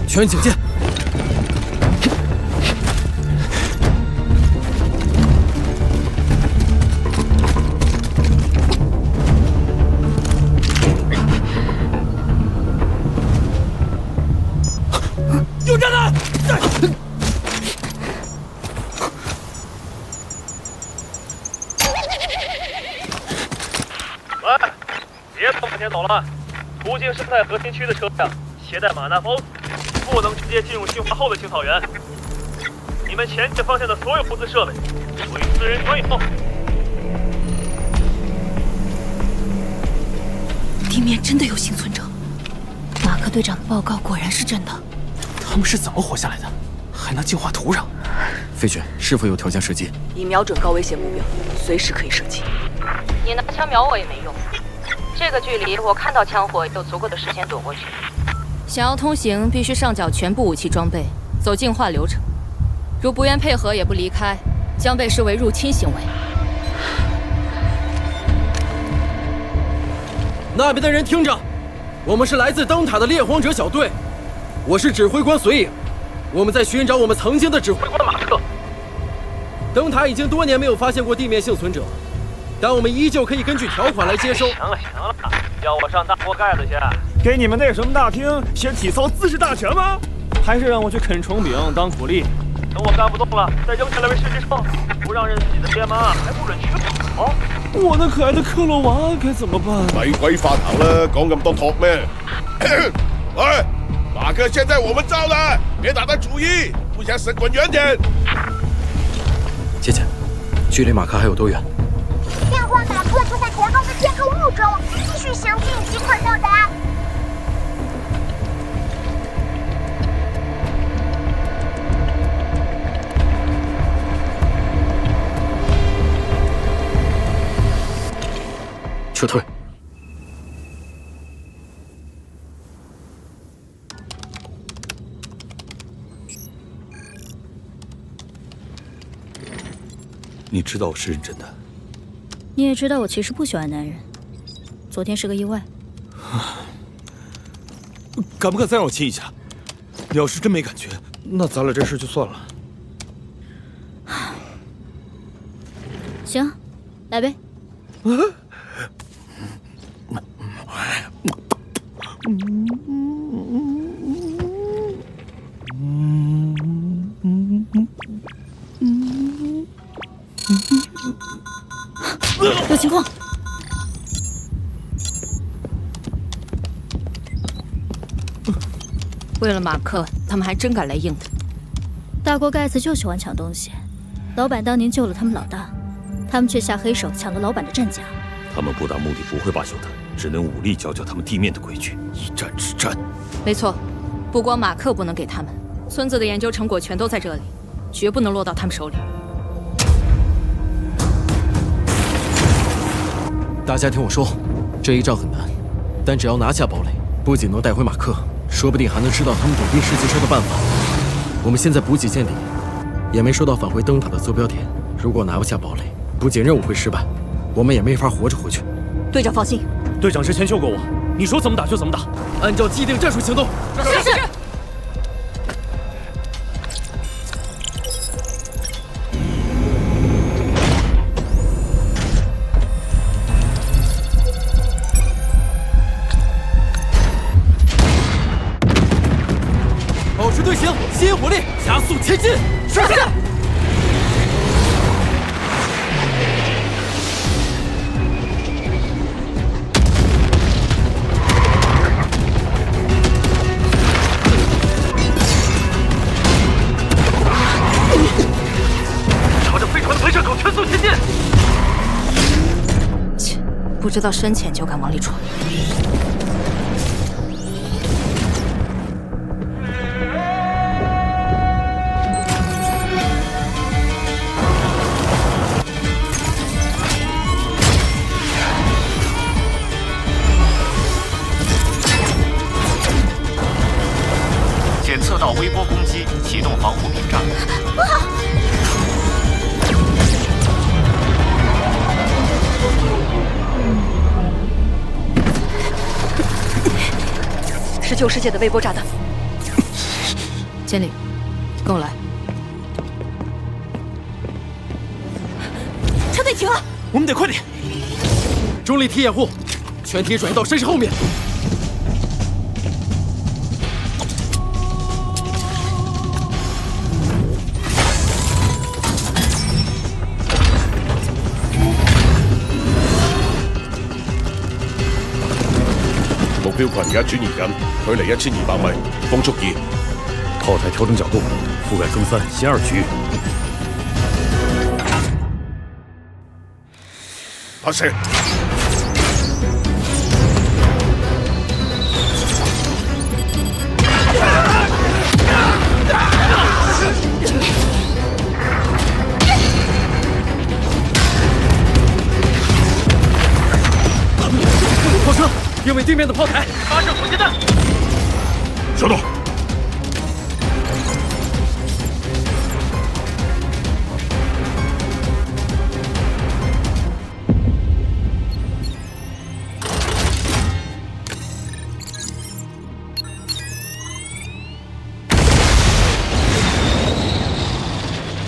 全员警戒！有炸弹！喂，别往前走了，途经生态核心区的车辆携带玛纳包，不能直接进入驯化后的青草原。你们前进方向的所有物资设备属于私人专用。地面真的有幸存者，马克队长的报告果然是真的。他们是怎么活下来的？还能净化土壤？飞雪，是否有条件射击？已瞄准高危险目标，随时可以射击。你拿枪瞄我也没用，这个距离我看到枪火有足够的时间躲过去。想要通行，必须上缴全部武器装备，走净化流程。如不愿配合也不离开，将被视为入侵行为。那边的人听着，我们是来自灯塔的猎荒者小队，我是指挥官随影，我们在寻找我们曾经的指挥官马克。灯塔已经多年没有发现过地面幸存者，但我们依旧可以根据条款来接收。行了，要我上大锅盖子去？给你们那什么大厅写体操姿势大全吗？还是让我去啃虫饼当苦力？等我干不动了，再扔下来为世界兽，不让认自己的爹妈，还不准去跑。我那可爱的克洛娃该怎么办？咪鬼發頭啦，講咁多托咩？喂，馬克現在我們招了，別打他主意，不想神滾遠點。姐姐，距離馬克還有多遠？变化马克就在前方的天空雾中，继续行进即可到达。撤退。你知道我是认真的。你也知道我其实不喜欢男人，昨天是个意外。敢不敢再让我亲一下？你要是真没感觉，那咱俩这事就算了。行，来呗。有情况。为了马克，他们还真敢来硬的。大锅盖子就喜欢抢东西，老板当年救了他们老大，他们却下黑手抢了老板的战甲。他们不达目的不会罢休的，只能武力教教他们地面的规矩，一战之战。没错，不光马克不能给他们，村子的研究成果全都在这里，绝不能落到他们手里。大家听我说，这一仗很难，但只要拿下堡垒，不仅能带回马克，说不定还能知道他们躲避世界兽的办法。我们现在补给见底，也没收到返回灯塔的坐标点。如果拿不下堡垒，不仅任务会失败，我们也没法活着回去。队长放心，队长之前救过我，你说怎么打就怎么打，按照既定战术行动。是。持队形，吸引火力，加速前进。是。朝着飞船的喷射口全速前进。切，不知道深浅就敢往里闯。检测到微波攻击，启动防护屏障。不好！是旧世界的微波炸弹。千里，跟我来。车队停了，我们得快点。重力体掩护，全体转移到绅士后面。目標群而家轉移緊，距離1200米，風速2。炮台調整角度，覆蓋更3、新2區域。發射！炮车定位对面的炮台，发射火箭弹。收到。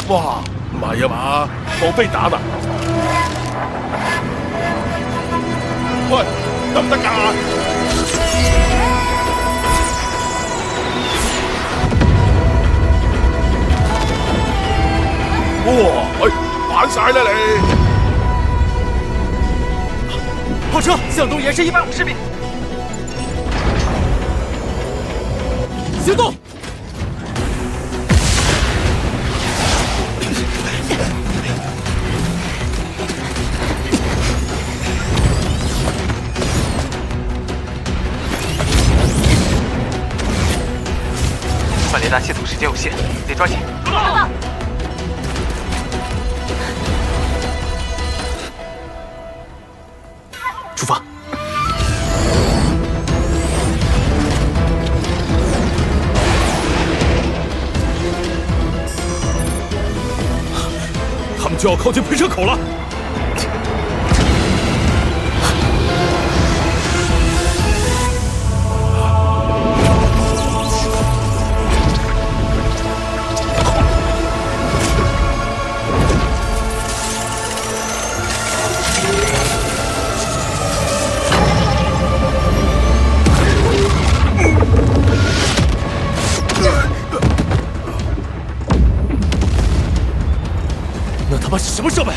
哇，唔係啊嘛，放飛彈啊！喂，得唔得㗎？哇，玩晒啦你！炮车向东延伸150米，行动！反雷达系统时间有限，得抓紧。收到了。出发。他们就要靠近喷射口了。那他妈是什么设备？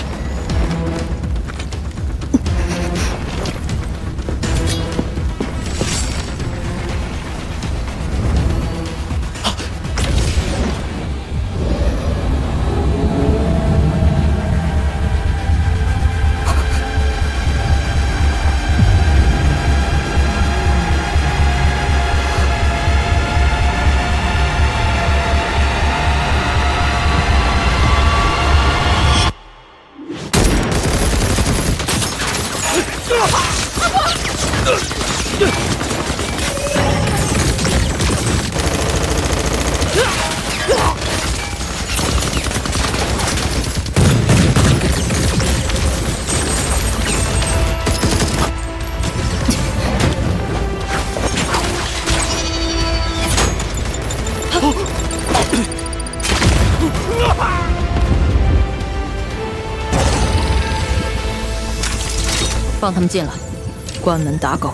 放他们进来，关门打狗。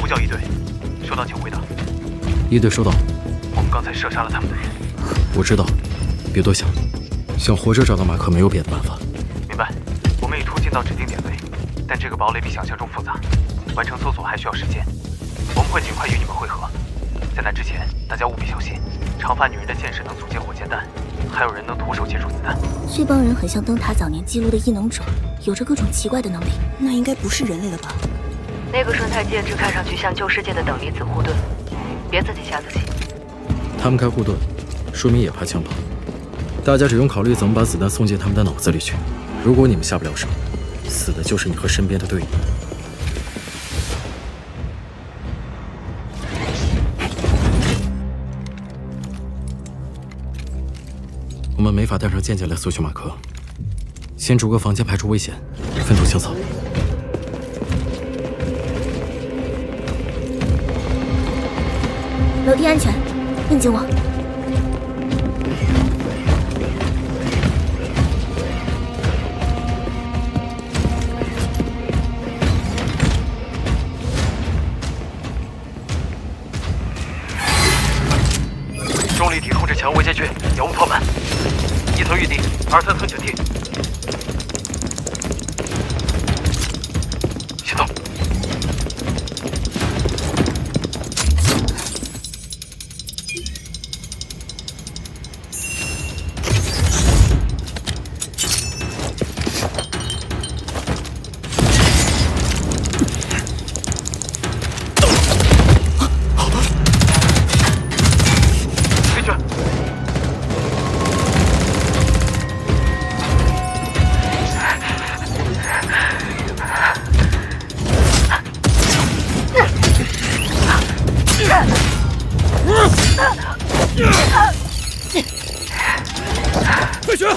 呼叫一队，收到请回答。一队收到。我们刚才射杀了他们的人。我知道，别多想，想活着找到马克没有别的办法。明白。我们已突进到指定点位，但这个堡垒比想象中复杂，完成搜索还需要时间。我们会尽快与你们会合。在那之前，大家务必小心。长发女人的剑士能组建火箭弹，还有人能徒手接触子弹。这帮人很像灯塔早年记录的异能者，有着各种奇怪的能力。那应该不是人类了吧？那个生态介质看上去像旧世界的等离子护盾，别自己吓自己。他们开护盾，说明也怕枪炮。大家只用考虑怎么把子弹送进他们的脑子里去。如果你们下不了手，死的就是你和身边的队友。我们没法带上剑剑来搜寻马克，先逐个房间排除危险，分头清扫。楼梯安全，硬紧我。重力体控制墙围进去，遥控炮板。一层预定，2层警惕。行动。退学！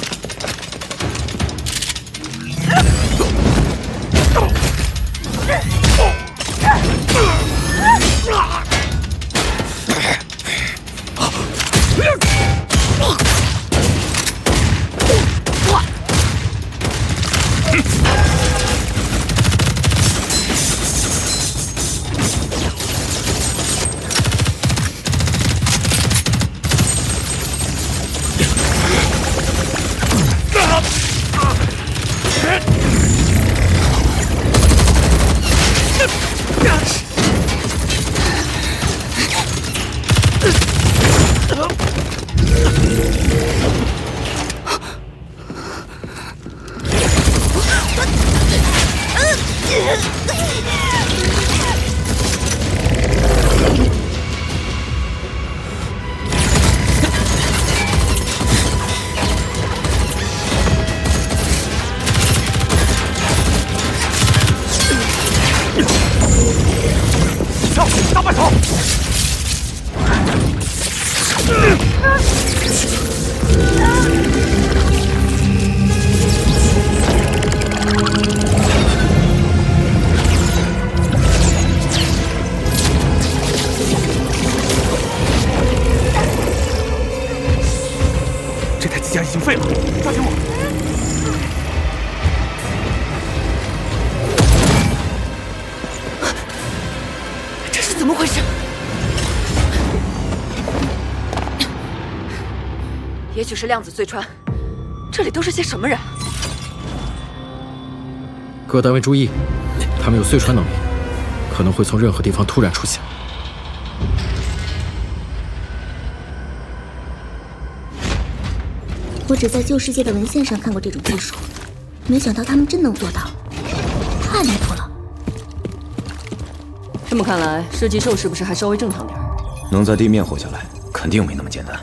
大白头！这台机甲已经废了，抓紧我！这是怎么回事？也许是量子隧穿。这里都是些什么人？各单位注意，他们有隧穿能力，可能会从任何地方突然出现。我只在旧世界的文献上看过这种技术，没想到他们真能做到，太离谱了。这么看来，射击兽是不是还稍微正常点？能在地面活下来，肯定没那么简单。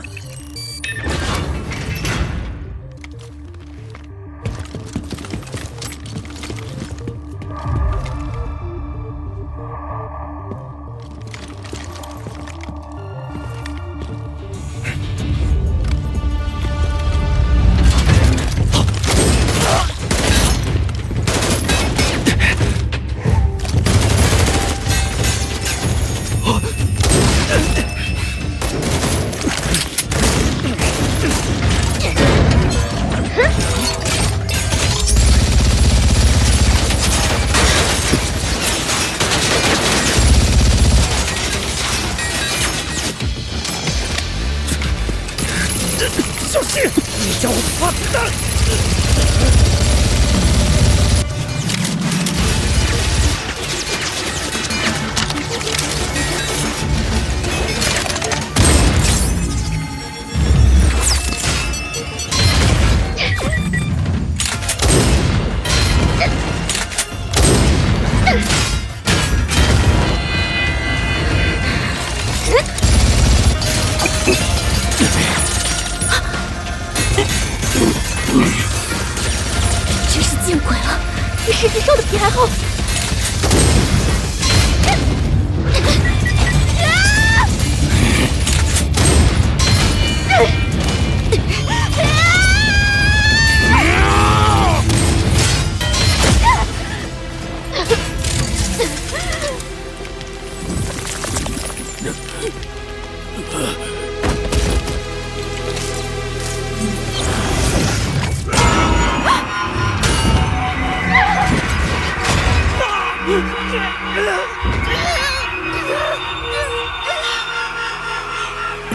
真是见鬼了，比世纪兽的皮还厚。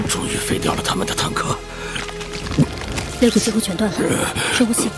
终于废掉了他们的坦克，肋骨几乎全断了，深呼吸。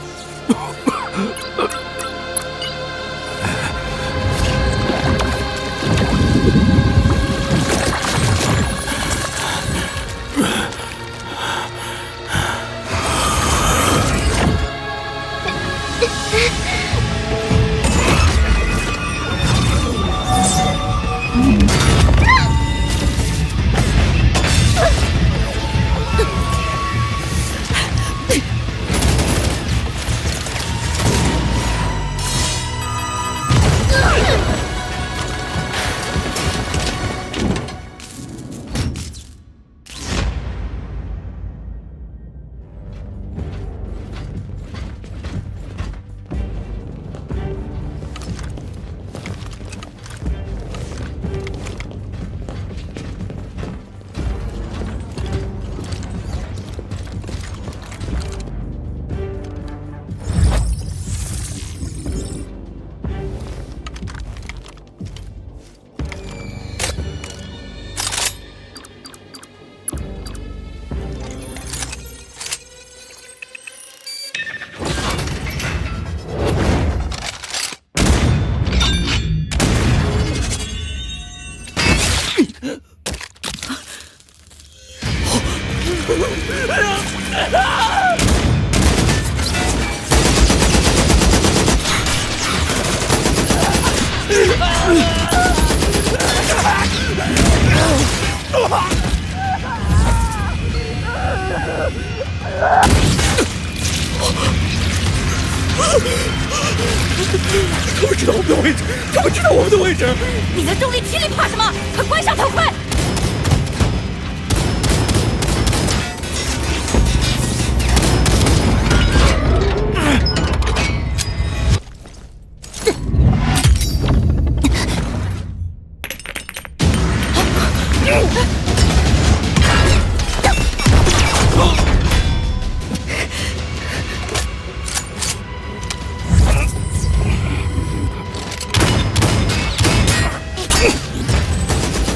他们知道我们的位置，他们知道我们的位置。你在重力体里怕什么？快关上头盔！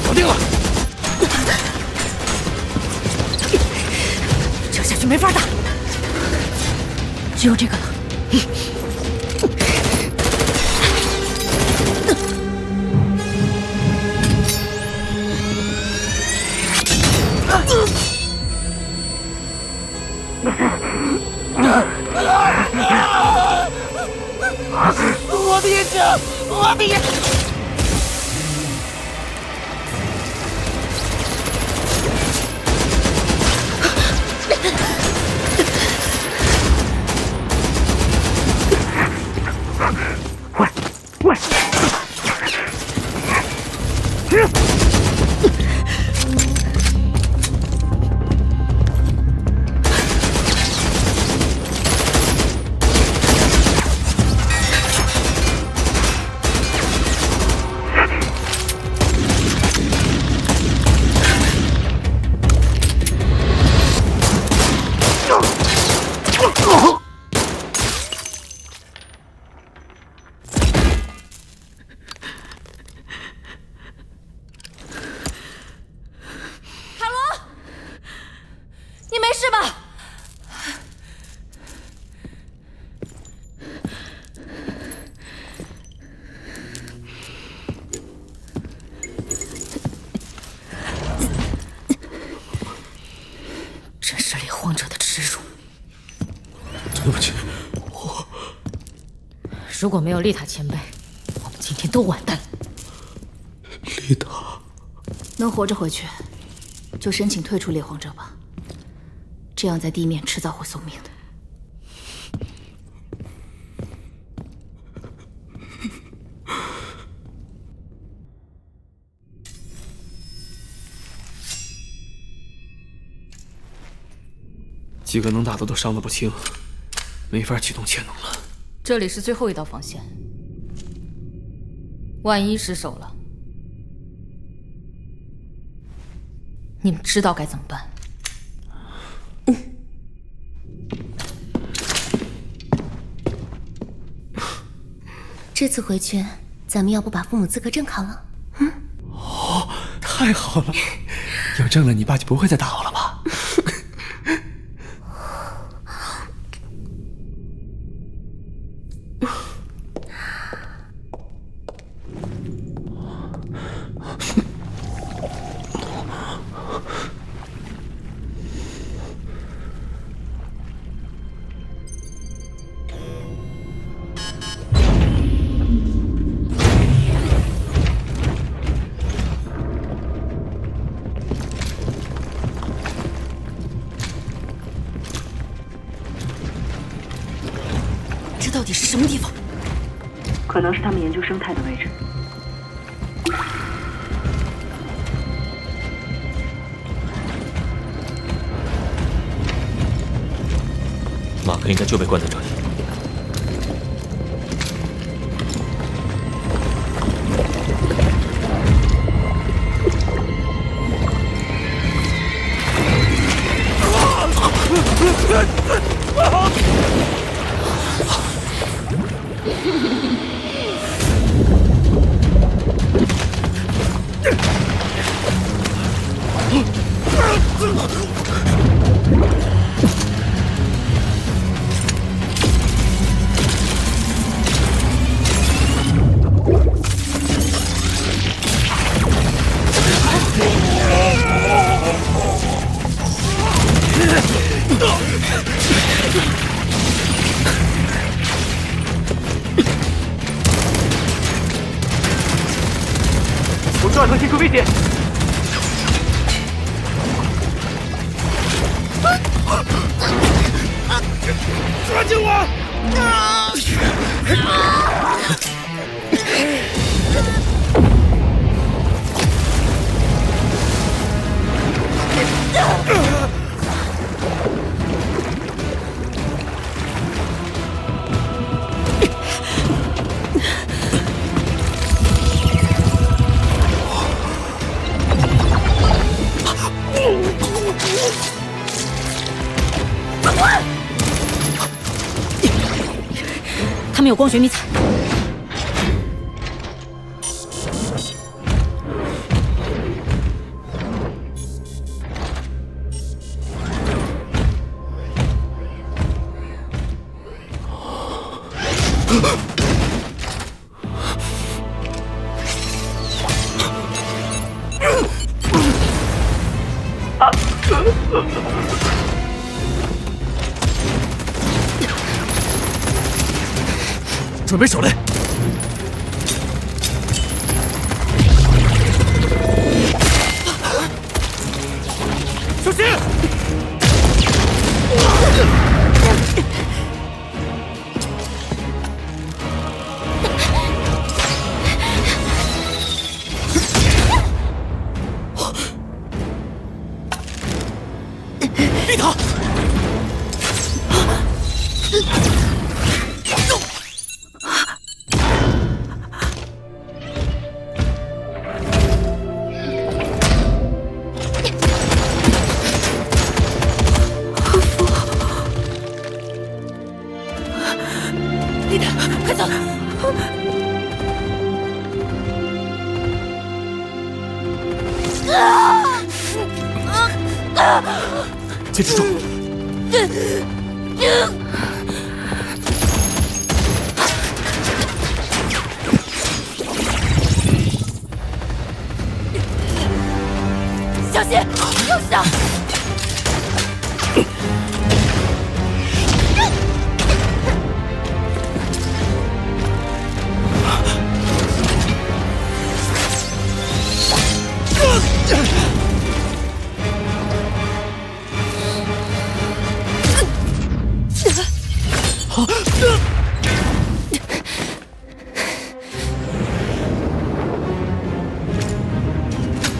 搞定了！这下去没法打，只有这个了。我的眼睛，我的眼睛！如果没有丽塔前辈，我们今天都完蛋了。丽塔，能活着回去，就申请退出猎皇者吧。这样在地面迟早会送命的。几个能打的都伤得不轻，没法启动潜能了。这里是最后一道防线，万一失手了，你们知道该怎么办？这次回去，咱们要不把父母资格证考了？哦，太好了，有证了，你爸就不会再打我了吧？这到底是什么地方？可能是他们研究生态的位置。马克应该就被关在这里。我抓能清楚危险。抓紧我！他们有光学迷彩。准备手雷！小心！丽塔！丽塔，快走！坚持住！小心，右上！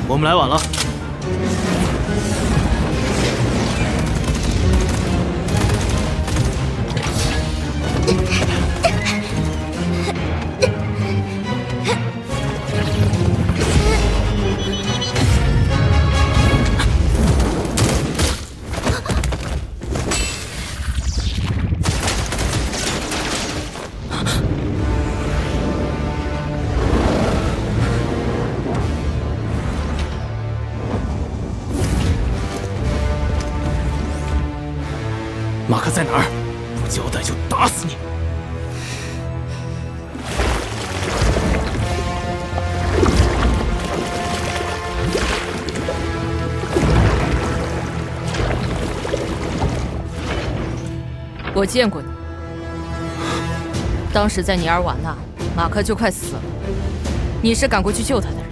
我们来晚了。马克在哪儿？不交代就打死你！我见过你，当时在尼尔瓦纳，马克就快死了，你是赶过去救他的人。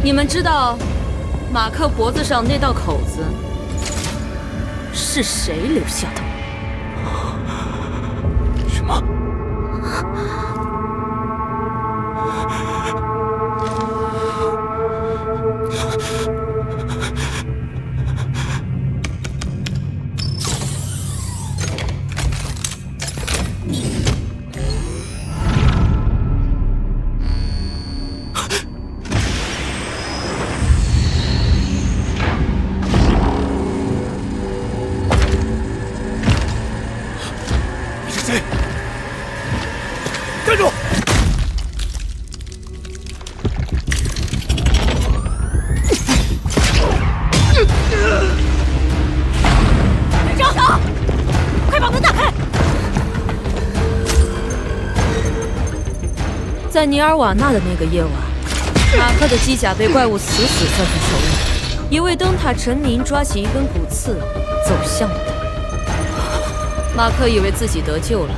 你们知道马克脖子上那道口子是谁留下的？什么？站住！长老，快把门打开！在尼尔瓦纳的那个夜晚，马克的机甲被怪物死死攥在手里。一位灯塔臣民抓起一根骨刺，走向了他。马克以为自己得救了。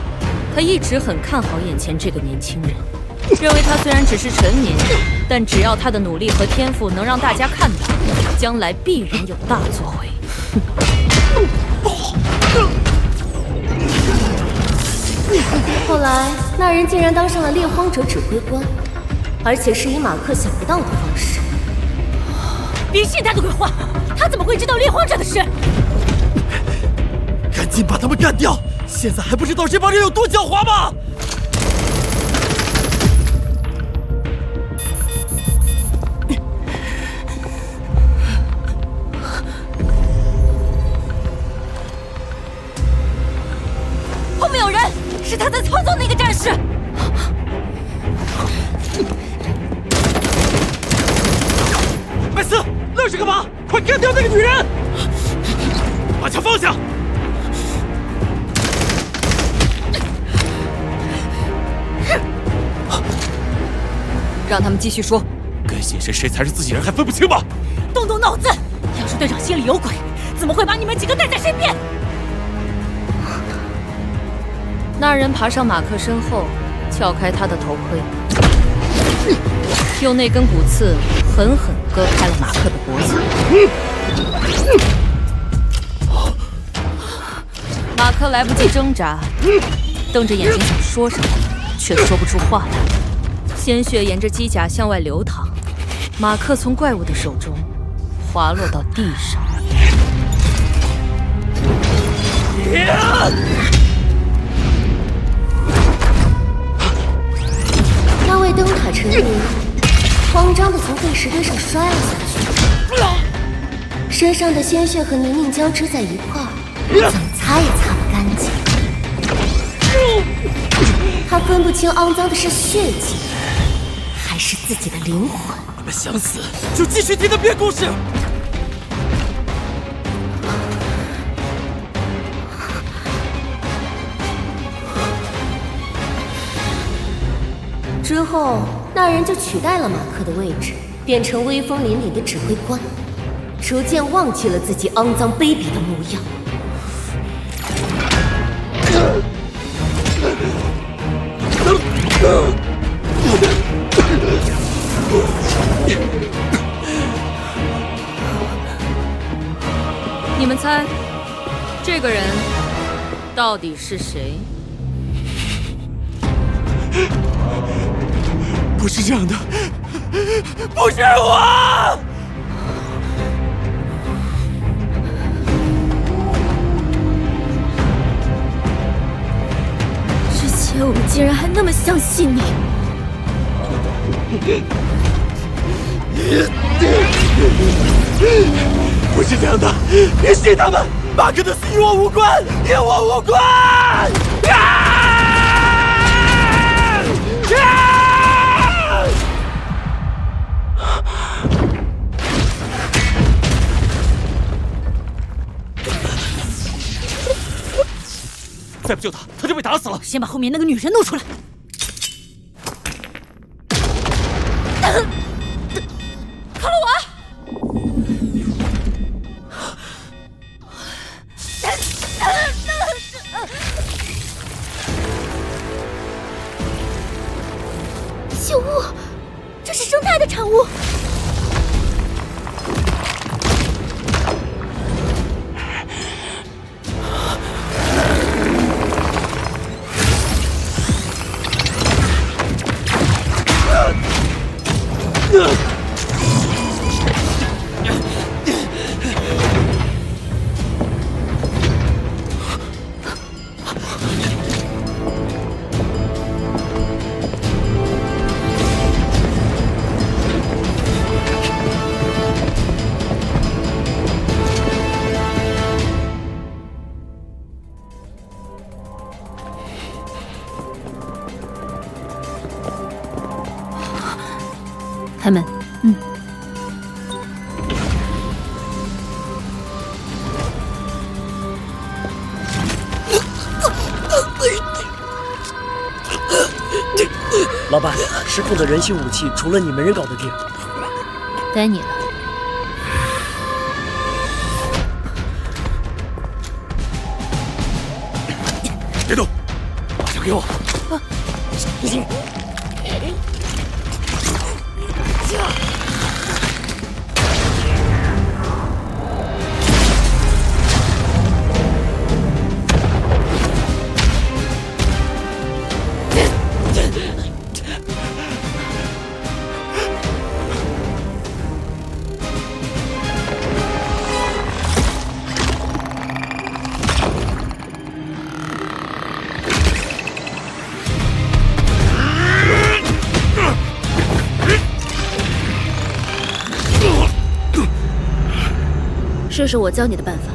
他一直很看好眼前这个年轻人，认为他虽然只是臣民，但只要他的努力和天赋能让大家看到，将来必然有大作为。后来，那人竟然当上了猎荒者指挥官，而且是以马克想不到的方式。别信他的鬼话，他怎么会知道猎荒者的事？赶紧把他们干掉！现在还不知道这帮人有多狡猾吗？后面有人，是他在操纵那个战士。麦斯，愣着干嘛？快干掉那个女人！把枪放下！让他们继续说，跟信谁才是自己人还分不清吗？动动脑子！要是队长心里有鬼，怎么会把你们几个带在身边？那人爬上马克身后，撬开他的头盔，用那根骨刺狠狠割开了马克的脖子。马克来不及挣扎，瞪着眼睛想说什么，却说不出话来。鲜血沿着机甲向外流淌，马克从怪物的手中滑落到地上。那位灯塔臣民慌张地从废石堆上摔了下去，身上的鲜血和泥泞交织在一块儿，怎么擦也擦不干净。他分不清肮脏的是血迹，还是自己的灵魂。你们想死就继续听他编故事。之后，那人就取代了马克的位置，变成威风凛凛的指挥官，逐渐忘记了自己肮脏卑鄙的模样。猜，这个人到底是谁？不是这样的，不是我！之前我们竟然还那么相信你。不是这样的，别信他们！马克的死与我无关，与我无关！再不救他，他就被打死了。先把后面那个女人弄出来。克洛瓦！朽物，这是生态的产物。开门。老板，失控的人形武器除了你们人搞得定。该你了。别动，把枪给我。试试我教你的办法。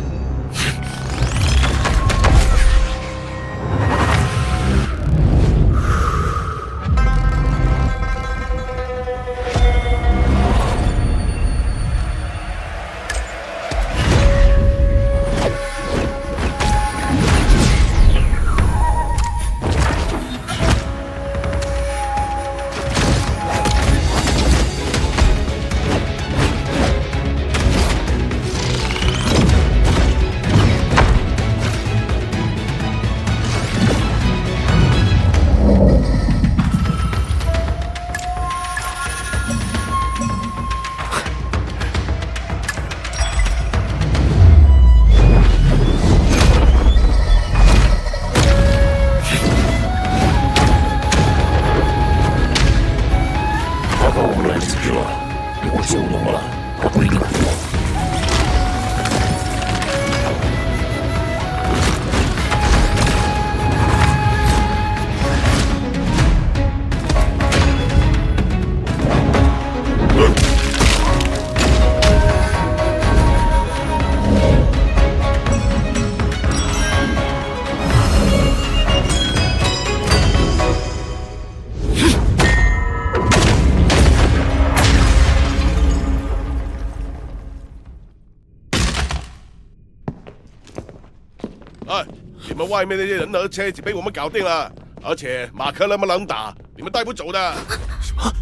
你们外面那些人和车子被我们搞定了，而且马克那么能打，你们带不走的。什么？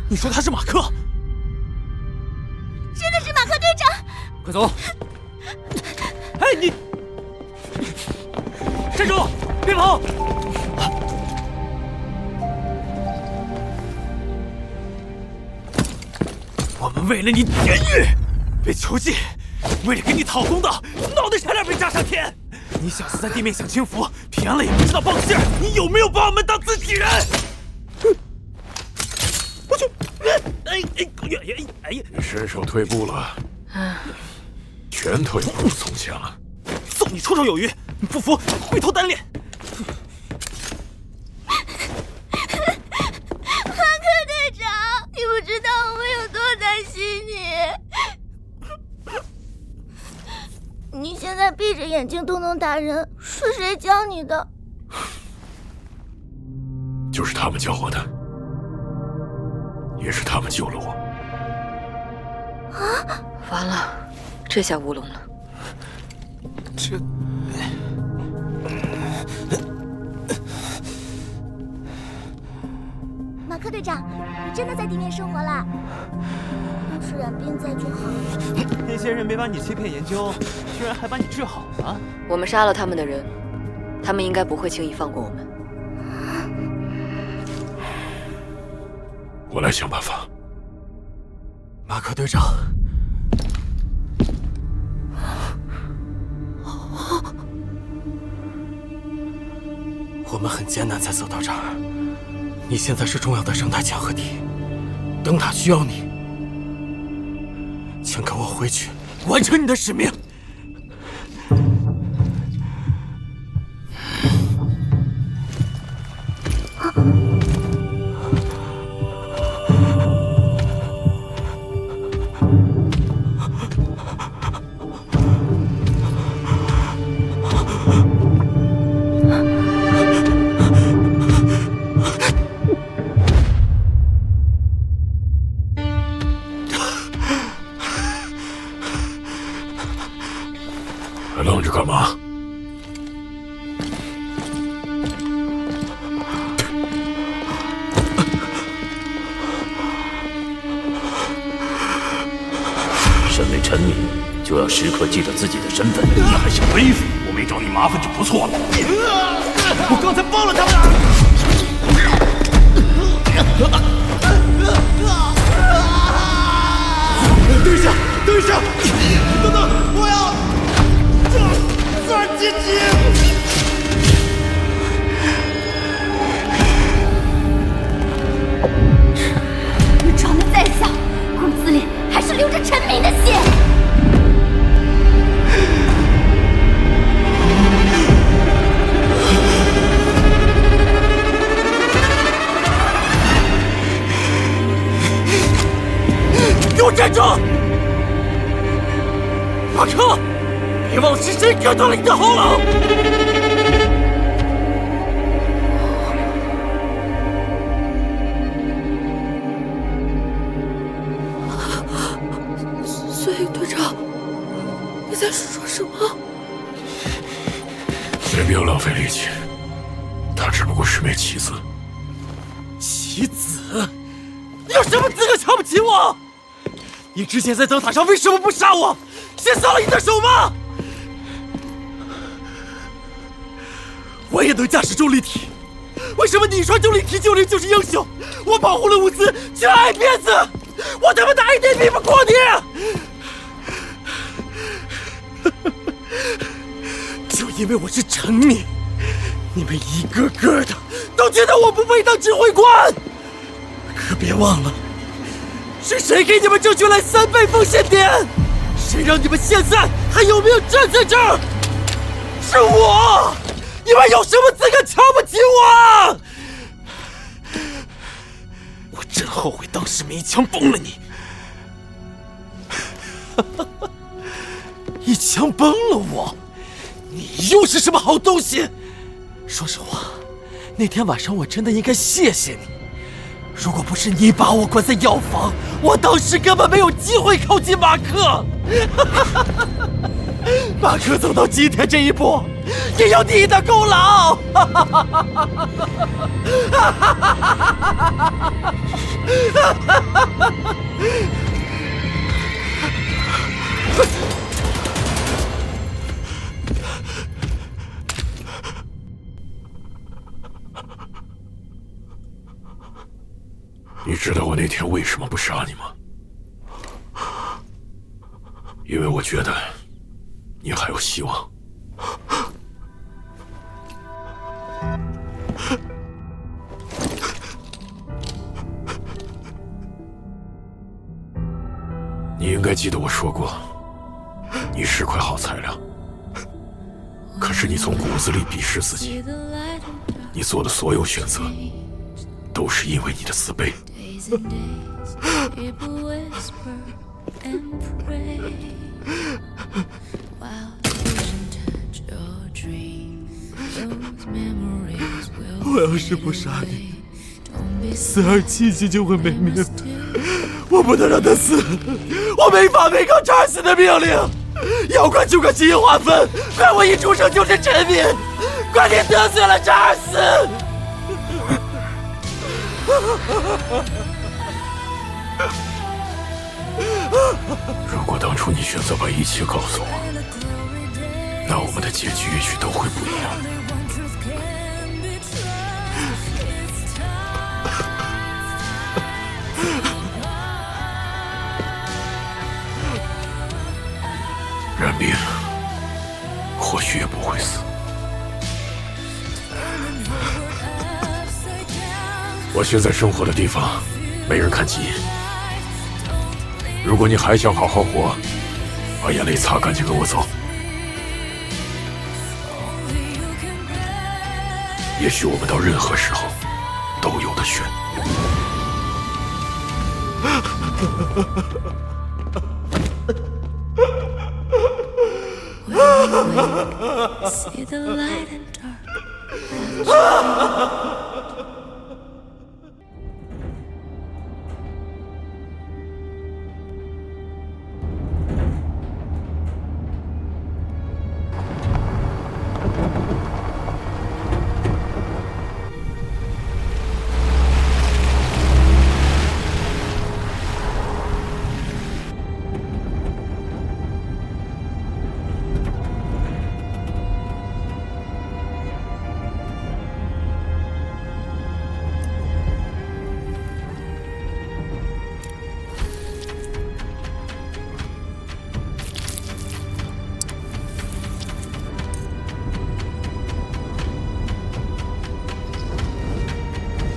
你说他是马克？真的是马克队长！快走！哎，你站住！别跑！我们为了你监狱，被囚禁，为了给你讨公道，闹得的差点被炸上天！你小子在地面享清福，偏了也不知道报信儿，你有没有把我们当自己人？我去！哎呀！你伸手退步了，全退不如从前了。送你绰绰有余，不服回头单练。马克队长，你不知道我们有多担心你。你现在闭着眼睛都能打人，是谁教你的？就是他们教我的，也是他们救了我。啊！完了，这下乌龙了。这……马克队长，你真的在地面生活了？要是冉冰在就好了。那些人没把你欺骗研究，居然还把你治好了。我们杀了他们的人，他们应该不会轻易放过我们。我来想办法。马克队长，我们很艰难才走到这儿。你现在是重要的生态强核体，灯塔需要你，请跟我回去，完成你的使命。还愣着干嘛？身为臣民，就要时刻记得自己的身份。你还想背负？我没找你麻烦就不错了。我刚才帮了他们。等一下，等一下，等等，我要钻进去。你长得再小，骨子里还是流着臣民的血。给我站住！马克，别忘了是谁割断了你的喉咙！所以队长，你在说什么？没必要浪费力气，他只不过是枚棋子。棋子？你有什么资格瞧不起我？你之前在灯塔上为什么不杀我？先扫了你的手吗？我也能驾驶重力体，为什么你说重力体9-0就是英雄？我保护了物资，却挨鞭子，我他妈哪一点比不过你？就因为我是臣民，你们一个个的都觉得我不配当指挥官。可别忘了，是谁给你们争取来3倍风险点？谁让你们现在还有命站在这儿？是我！你们有什么资格瞧不起我？我真后悔当时没一枪崩了你。一枪崩了我，你又是什么好东西？说实话，那天晚上我真的应该谢谢你。如果不是你把我关在药房，我当时根本没有机会靠近马克。马克走到今天这一步，也有你的功劳。你知道我那天为什么不杀你吗？因为我觉得你还有希望。你应该记得我说过，你是块好材料。可是你从骨子里鄙视自己，你做的所有选择，都是因为你的自卑。我要是不杀你，4277就会没命。我不能让他死，我没法违抗查尔斯的命令。妖怪就该基因划分，怪我一出生就是臣民，怪你得罪了查尔斯。如果当初你选择把一切告诉我，那我们的结局也许都会不一样。冉冰或许也不会死。我现在生活的地方没人看基因。如果你还想好好活，把眼泪擦干净跟我走。也许我们到任何时候都有得选。See the light and dark.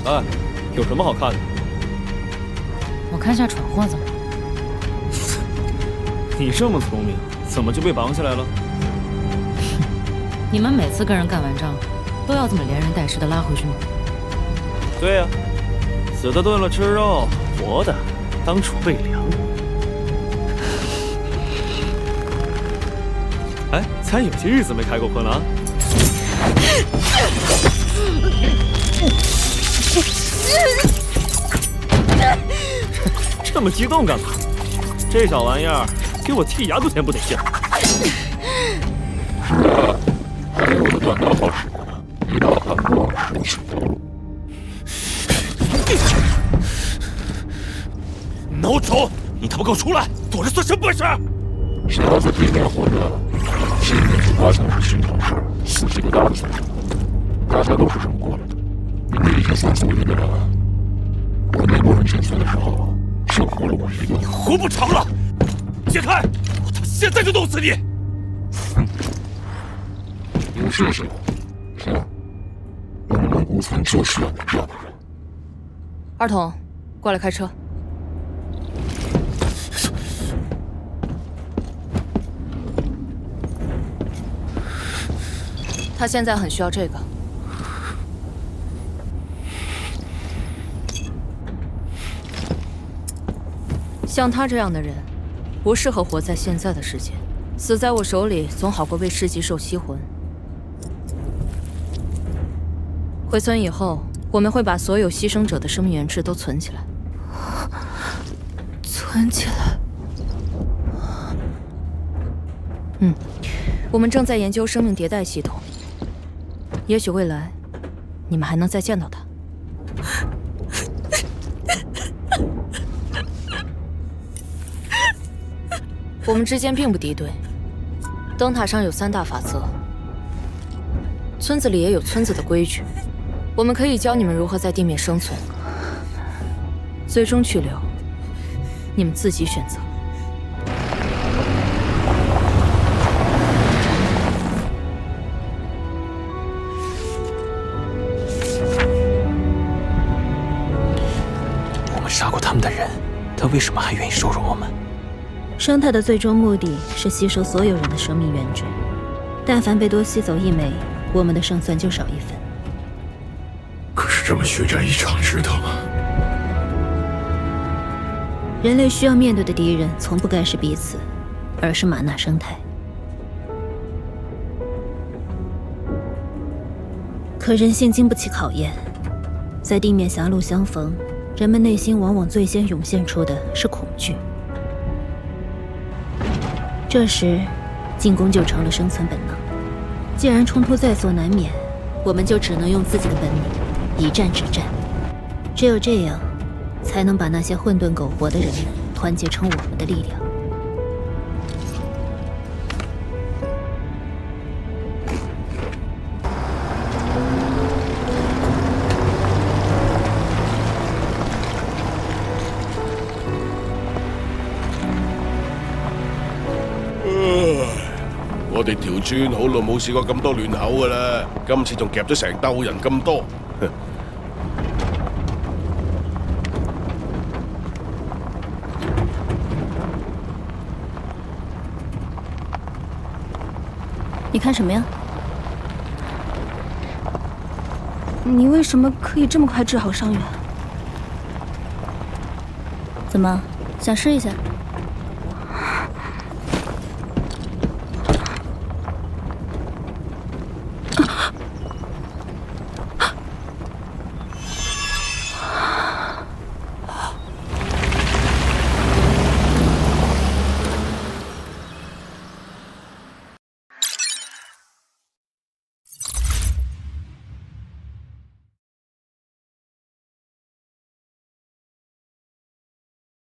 哎，有什么好看的？我看下闯祸怎么了？你这么聪明，怎么就被绑起来了？你们每次跟人干完仗，都要这么连人带尸的拉回去吗？对呀，死的炖了吃肉，活的当储备粮。哎，咱有些日子没开过荤了啊。这么激动干嘛？这小玩意儿给我剔牙都嫌不得劲儿。还有的短刀好使呢，一刀砍过是使。孬种！你他妈给我出来！躲着算什么本事？谁要在地面活着，生命只发生是寻常事，死是个大的损失。大家都是这么过来的。你已经算足一个人了。我内部人生存的时候，就活了我一个。你活不长了！解开！我他妈现在就弄死你！有事是吧？行，我们龙骨村就需要你这样的人。二筒，过来开车。他现在很需要这个。像他这样的人，不适合活在现在的世界，死在我手里总好过被市级兽吸魂。回村以后，我们会把所有牺牲者的生命原质都存起来。存起来？我们正在研究生命迭代系统，也许未来你们还能再见到它。我们之间并不敌对。灯塔上有3大法则，村子里也有村子的规矩。我们可以教你们如何在地面生存，最终去留，你们自己选择。杀过他们的人，他为什么还愿意收容我们？生态的最终目的是吸收所有人的生命原质，但凡被多吸走一枚，我们的胜算就少一分。可是这么血战一场，值得吗？人类需要面对的敌人，从不该是彼此，而是玛纳生态。可人性经不起考验，在地面狭路相逢，人们内心往往最先涌现出的是恐惧。这时，进攻就成了生存本能。既然冲突在所难免，我们就只能用自己的本领，一战止战。只有这样，才能把那些混沌苟活的人们团结成我们的力量。我哋條村好耐冇試過咁多亂口噶啦，今次仲夾咗成兜人咁多。你看什么呀？你为什么可以这么快治好伤员？怎么，想试一下？